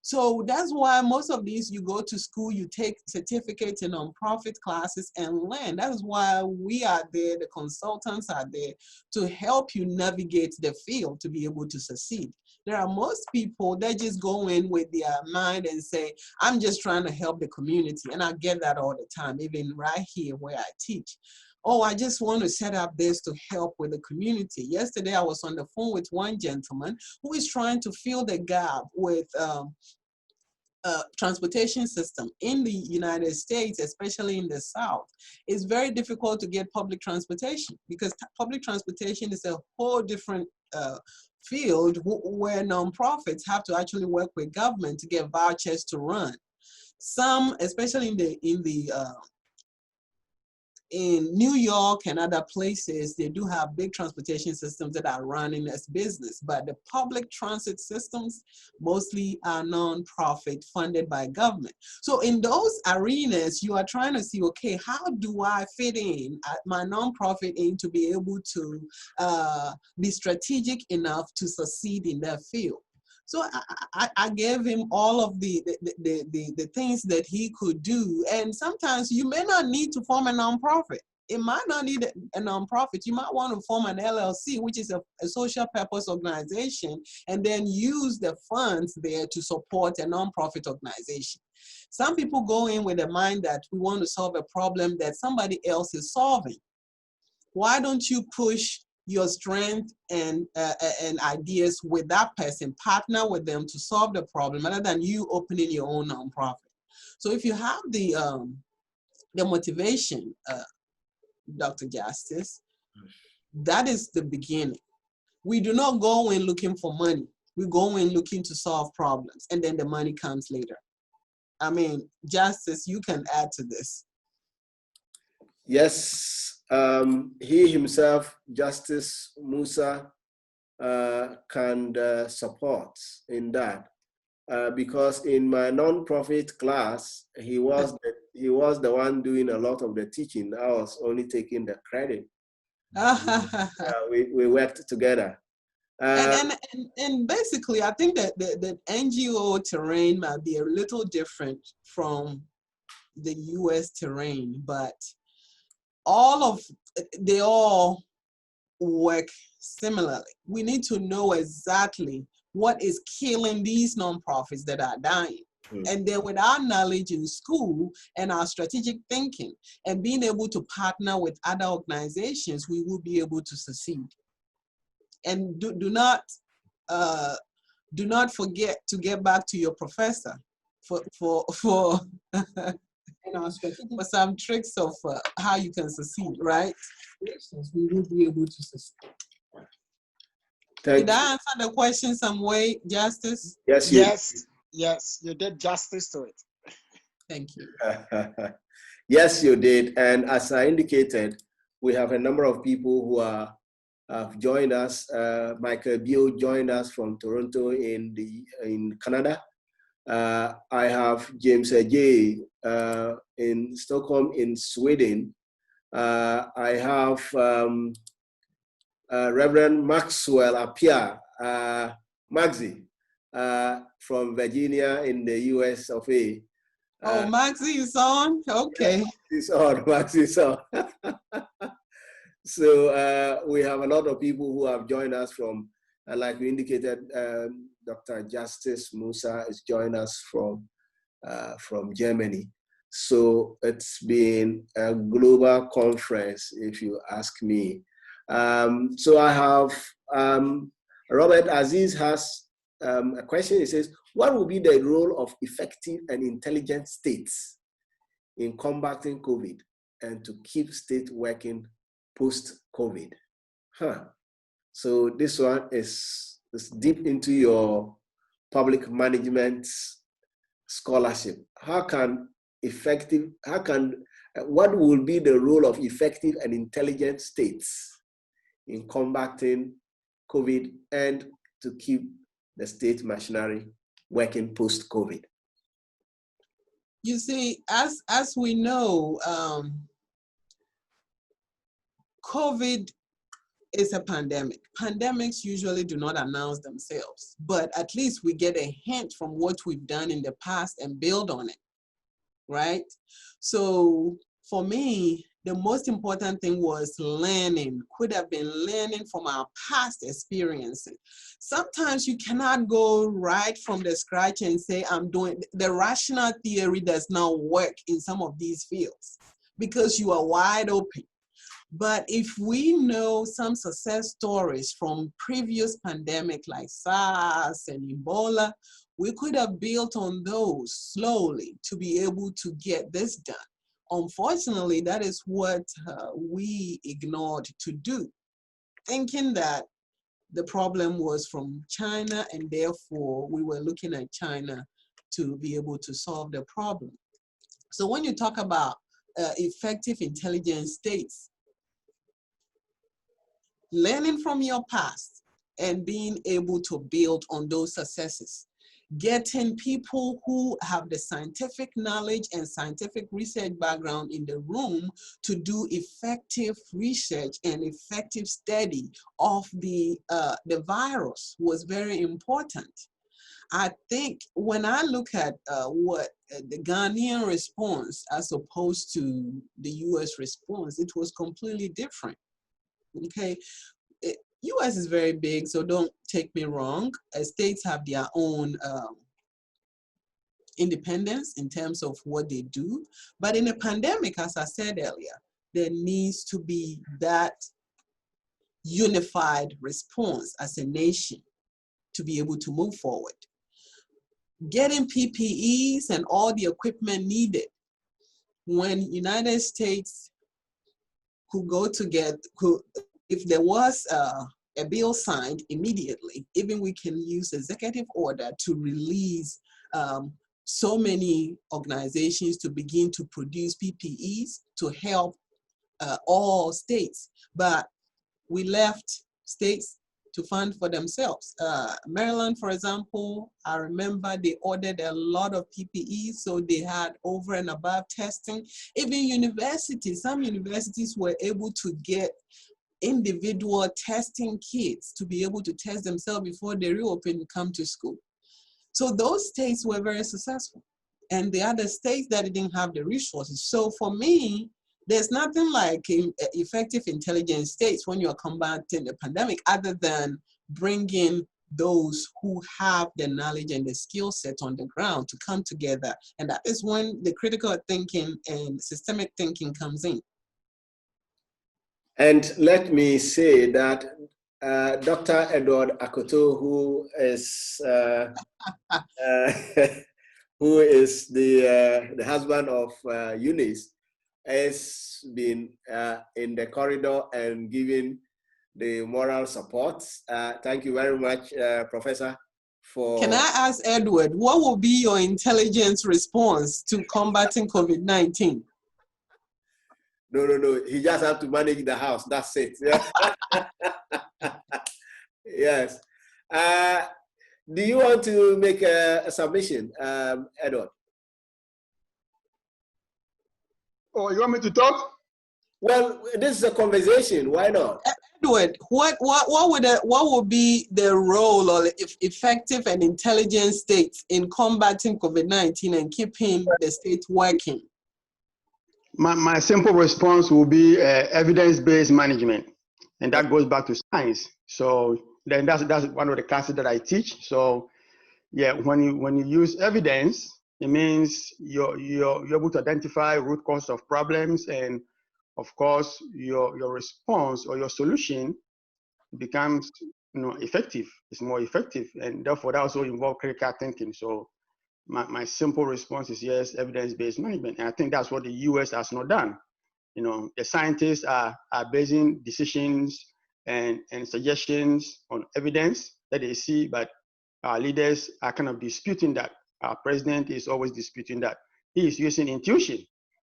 So that's why most of these, you go to school, you take certificates in nonprofit classes and learn. That is why we are there, the consultants are there to help you navigate the field to be able to succeed. There are most people that just go in with their mind and say, I'm just trying to help the community. And I get that all the time, even right here where I teach. Oh, I just want to set up this to help with the community. Yesterday, I was on the phone with one gentleman who is trying to fill the gap with transportation system in the United States, especially in the South. It's very difficult to get public transportation because public transportation is a whole different field where nonprofits have to actually work with government to get vouchers to run. Some, especially in New York and other places, they do have big transportation systems that are running as business, but the public transit systems mostly are non-profit funded by government. So in those arenas, you are trying to see, okay, how do I fit in my non-profit in to be able to be strategic enough to succeed in that field? So I gave him all of the things that he could do. And sometimes you may not need to form a nonprofit. It might not need a nonprofit. You might want to form an LLC, which is a social purpose organization, and then use the funds there to support a nonprofit organization. Some people go in with the mind that we want to solve a problem that somebody else is solving. Why don't you push your strength and ideas with that person, partner with them to solve the problem rather than you opening your own nonprofit. So if you have the motivation, Dr. Justice, that is the beginning. We do not go in looking for money. We go in looking to solve problems, and then the money comes later. I mean, Justice, you can add to this. Yes. He himself, Justice Musa, can support in that because in my non-profit class, he was the one doing a lot of the teaching. I was only taking the credit. We worked together. And basically, I think that the NGO terrain might be a little different from the US terrain, but they all work similarly. We need to know exactly what is killing these nonprofits that are dying. And then with our knowledge in school and our strategic thinking and being able to partner with other organizations, we will be able to succeed. And do not forget to get back to your professor for for some tricks of how you can succeed, right? We will be able to succeed. Did I answer the question some way, Justice? Yes, yes, you did justice to it. Thank you. Yes, you did. And as I indicated, we have a number of people who have joined us. Michael Bio joined us from Toronto in Canada. I have James J in Stockholm in Sweden. I have Reverend Maxwell Apia, Maxi, from Virginia in the US of A. Oh, Maxi is on? Okay. It's on, Maxi is on. So we have a lot of people who have joined us from, like we indicated, Dr. Justice Musa is joining us from Germany. So it's been a global conference, if you ask me. So I have, Robert Aziz has a question. He says, what will be the role of effective and intelligent states in combating COVID and to keep state working post-COVID? So this one is deep into your public management scholarship. What will be the role of effective and intelligent states in combating COVID and to keep the state machinery working post-COVID? You see, as we know, COVID is a pandemic. Pandemics usually do not announce themselves, but at least we get a hint from what we've done in the past and build on it, right? So for me, the most important thing was learning, could have been learning from our past experiences. Sometimes you cannot go right from the scratch and say, the rational theory does not work in some of these fields because you are wide open. But if we know some success stories from previous pandemic like SARS and Ebola, we could have built on those slowly to be able to get this done. Unfortunately, that is what we ignored to do, thinking that the problem was from China and therefore we were looking at China to be able to solve the problem. So when you talk about effective intelligent states, learning from your past and being able to build on those successes, getting people who have the scientific knowledge and scientific research background in the room to do effective research and effective study of the virus was very important. I think when I look at what the Ghanaian response as opposed to the US response, it was completely different. Okay, US is very big, so don't take me wrong. States have their own independence in terms of what they do. But in a pandemic, as I said earlier, there needs to be that unified response as a nation to be able to move forward. Getting PPEs and all the equipment needed. When United States could go to if there was a bill signed immediately, even we can use executive order to release so many organizations to begin to produce PPEs to help all states. But we left states to fund for themselves. Maryland, for example, I remember they ordered a lot of PPEs, so they had over and above testing. Even universities, some universities were able to get individual testing kits to be able to test themselves before they reopen and come to school. So those states were very successful. And the other states that didn't have the resources. So for me, there's nothing like effective intelligence states when you're combating the pandemic other than bringing those who have the knowledge and the skill set on the ground to come together. And that is when the critical thinking and systemic thinking comes in. And let me say that Dr. Edward Akoto, who is who is the husband of Eunice, has been in the corridor and giving the moral support. Thank you very much, Professor. Can I ask Edward, what will be your intelligence response to combating COVID-19? No. He just have to manage the house. That's it. Yes. Do you want to make a submission, Edward? Oh, you want me to talk? Well, this is a conversation. Why not? Edward, what would be the role or effective and intelligent states in combating COVID-19 and keeping the state working? My simple response will be evidence-based management, and that goes back to science. So then that's one of the classes that I teach. So yeah, when you use evidence, it means you're able to identify root cause of problems, and of course your response or your solution becomes effective. It's more effective, and therefore that also involves critical thinking. So my simple response is yes, evidence-based management. And I think that's what the US has not done. The scientists are basing decisions and suggestions on evidence that they see, but our leaders are kind of disputing that. Our president is always disputing that. He is using intuition,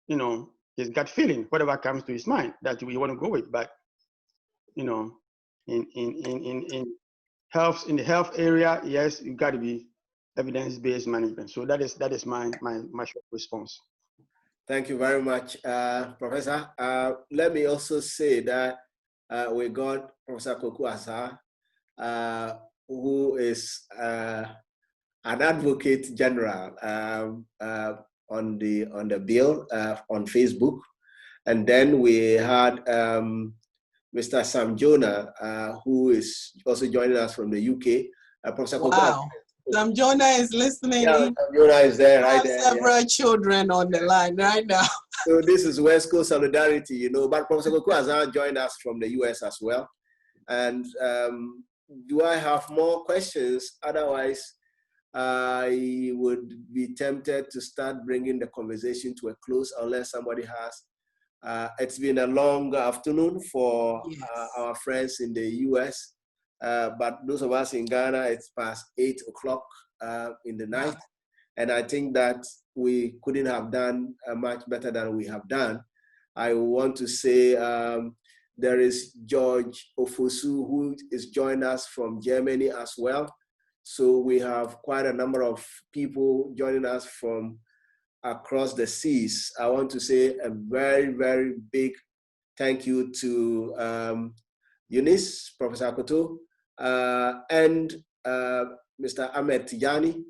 his gut feeling, whatever comes to his mind that we want to go with. But in the health area, yes, you got to be evidence-based management. So that is my short response. Thank you very much, Professor. Let me also say that we got Professor Cobuss, who is an advocate general on the bill on Facebook, and then we had Mr. Sam Jonah, who is also joining us from the UK. Professor Cobuss. Sam Jonah is listening. Yeah, Sam Jonah is there right there. I have several children on the line right now. So this is West Coast solidarity, But Professor Cobuss joined us from the US as well. And do I have more questions? Otherwise, I would be tempted to start bringing the conversation to a close unless somebody has. It's been a long afternoon for our friends in the US. But those of us in Ghana, it's past 8 o'clock in the night. And I think that we couldn't have done much better than we have done. I want to say there is George Ofosu, who is joining us from Germany as well. So we have quite a number of people joining us from across the seas. I want to say a very, very big thank you to Eunice, Professor Akoto, and Mr. Ahmed Tijani.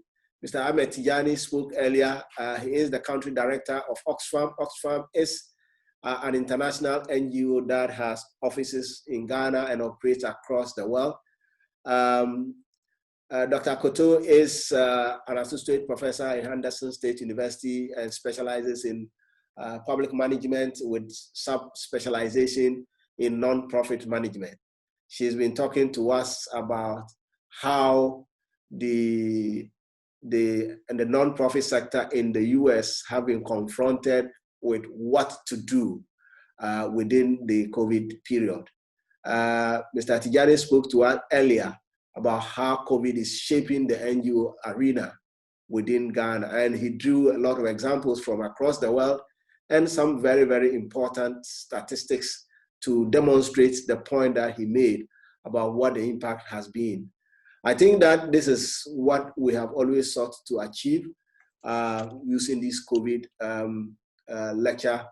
Mr. Ahmed Tijani spoke earlier. He is the country director of Oxfam. Oxfam is an international NGO that has offices in Ghana and operates across the world. Dr. Akoto is an associate professor at Henderson State University and specializes in public management with sub-specialization in non-profit management. She's been talking to us about how the non-profit sector in the US have been confronted with what to do within the COVID period. Mr. Tijani spoke to us earlier about how COVID is shaping the NGO arena within Ghana, and he drew a lot of examples from across the world and some very, very important statistics to demonstrate the point that he made about what the impact has been. I think that this is what we have always sought to achieve using this COVID lecture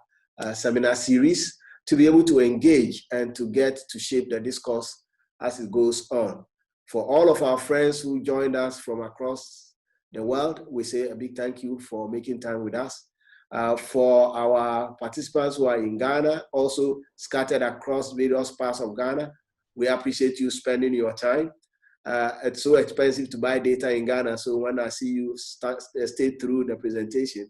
seminar series, to be able to engage and to get to shape the discourse as it goes on. For all of our friends who joined us from across the world, we say a big thank you for making time with us. For our participants who are in Ghana, also scattered across various parts of Ghana, we appreciate you spending your time. It's so expensive to buy data in Ghana. So when I see you stay through the presentation,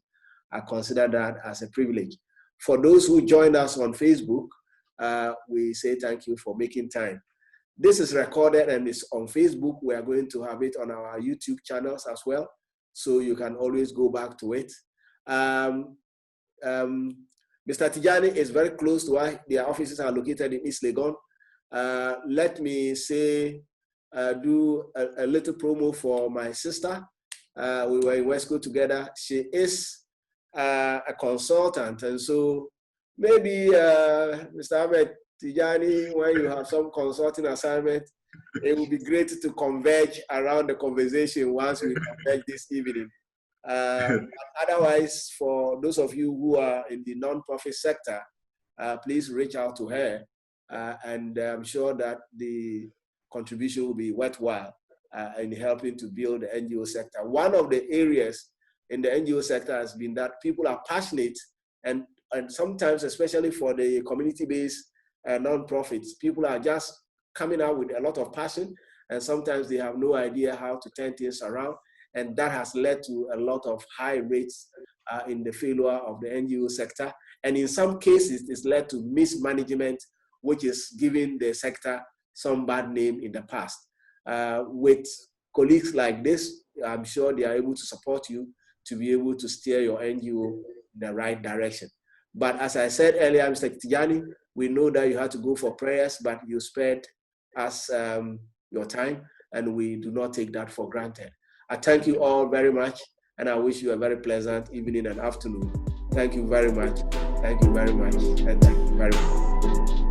I consider that as a privilege. For those who joined us on Facebook, we say thank you for making time. This is recorded and it's on Facebook. We are going to have it on our YouTube channels as well, so you can always go back to it. Mr. Tijani is very close to where their offices are located in East Legon. Let me say, do a little promo for my sister. We were in West Coast together. She is a consultant, and so maybe Mr. Ahmed, Tijani, when you have some consulting assignment, it would be great to converge around the conversation once we converge this evening. Otherwise, for those of you who are in the non-profit sector, please reach out to her, and I'm sure that the contribution will be worthwhile in helping to build the NGO sector. One of the areas in the NGO sector has been that people are passionate, and sometimes, especially for the community-based non-profits, people are just coming out with a lot of passion, and sometimes they have no idea how to turn things around, and that has led to a lot of high rates in the failure of the NGO sector, and in some cases, it's led to mismanagement, which is giving the sector some bad name in the past. With colleagues like this, I'm sure they are able to support you to be able to steer your NGO in the right direction. But as I said earlier, Mr. Tijani, we know that you had to go for prayers, but you spared us your time, and we do not take that for granted. I thank you all very much, and I wish you a very pleasant evening and afternoon. Thank you very much. Thank you very much, and thank you very much.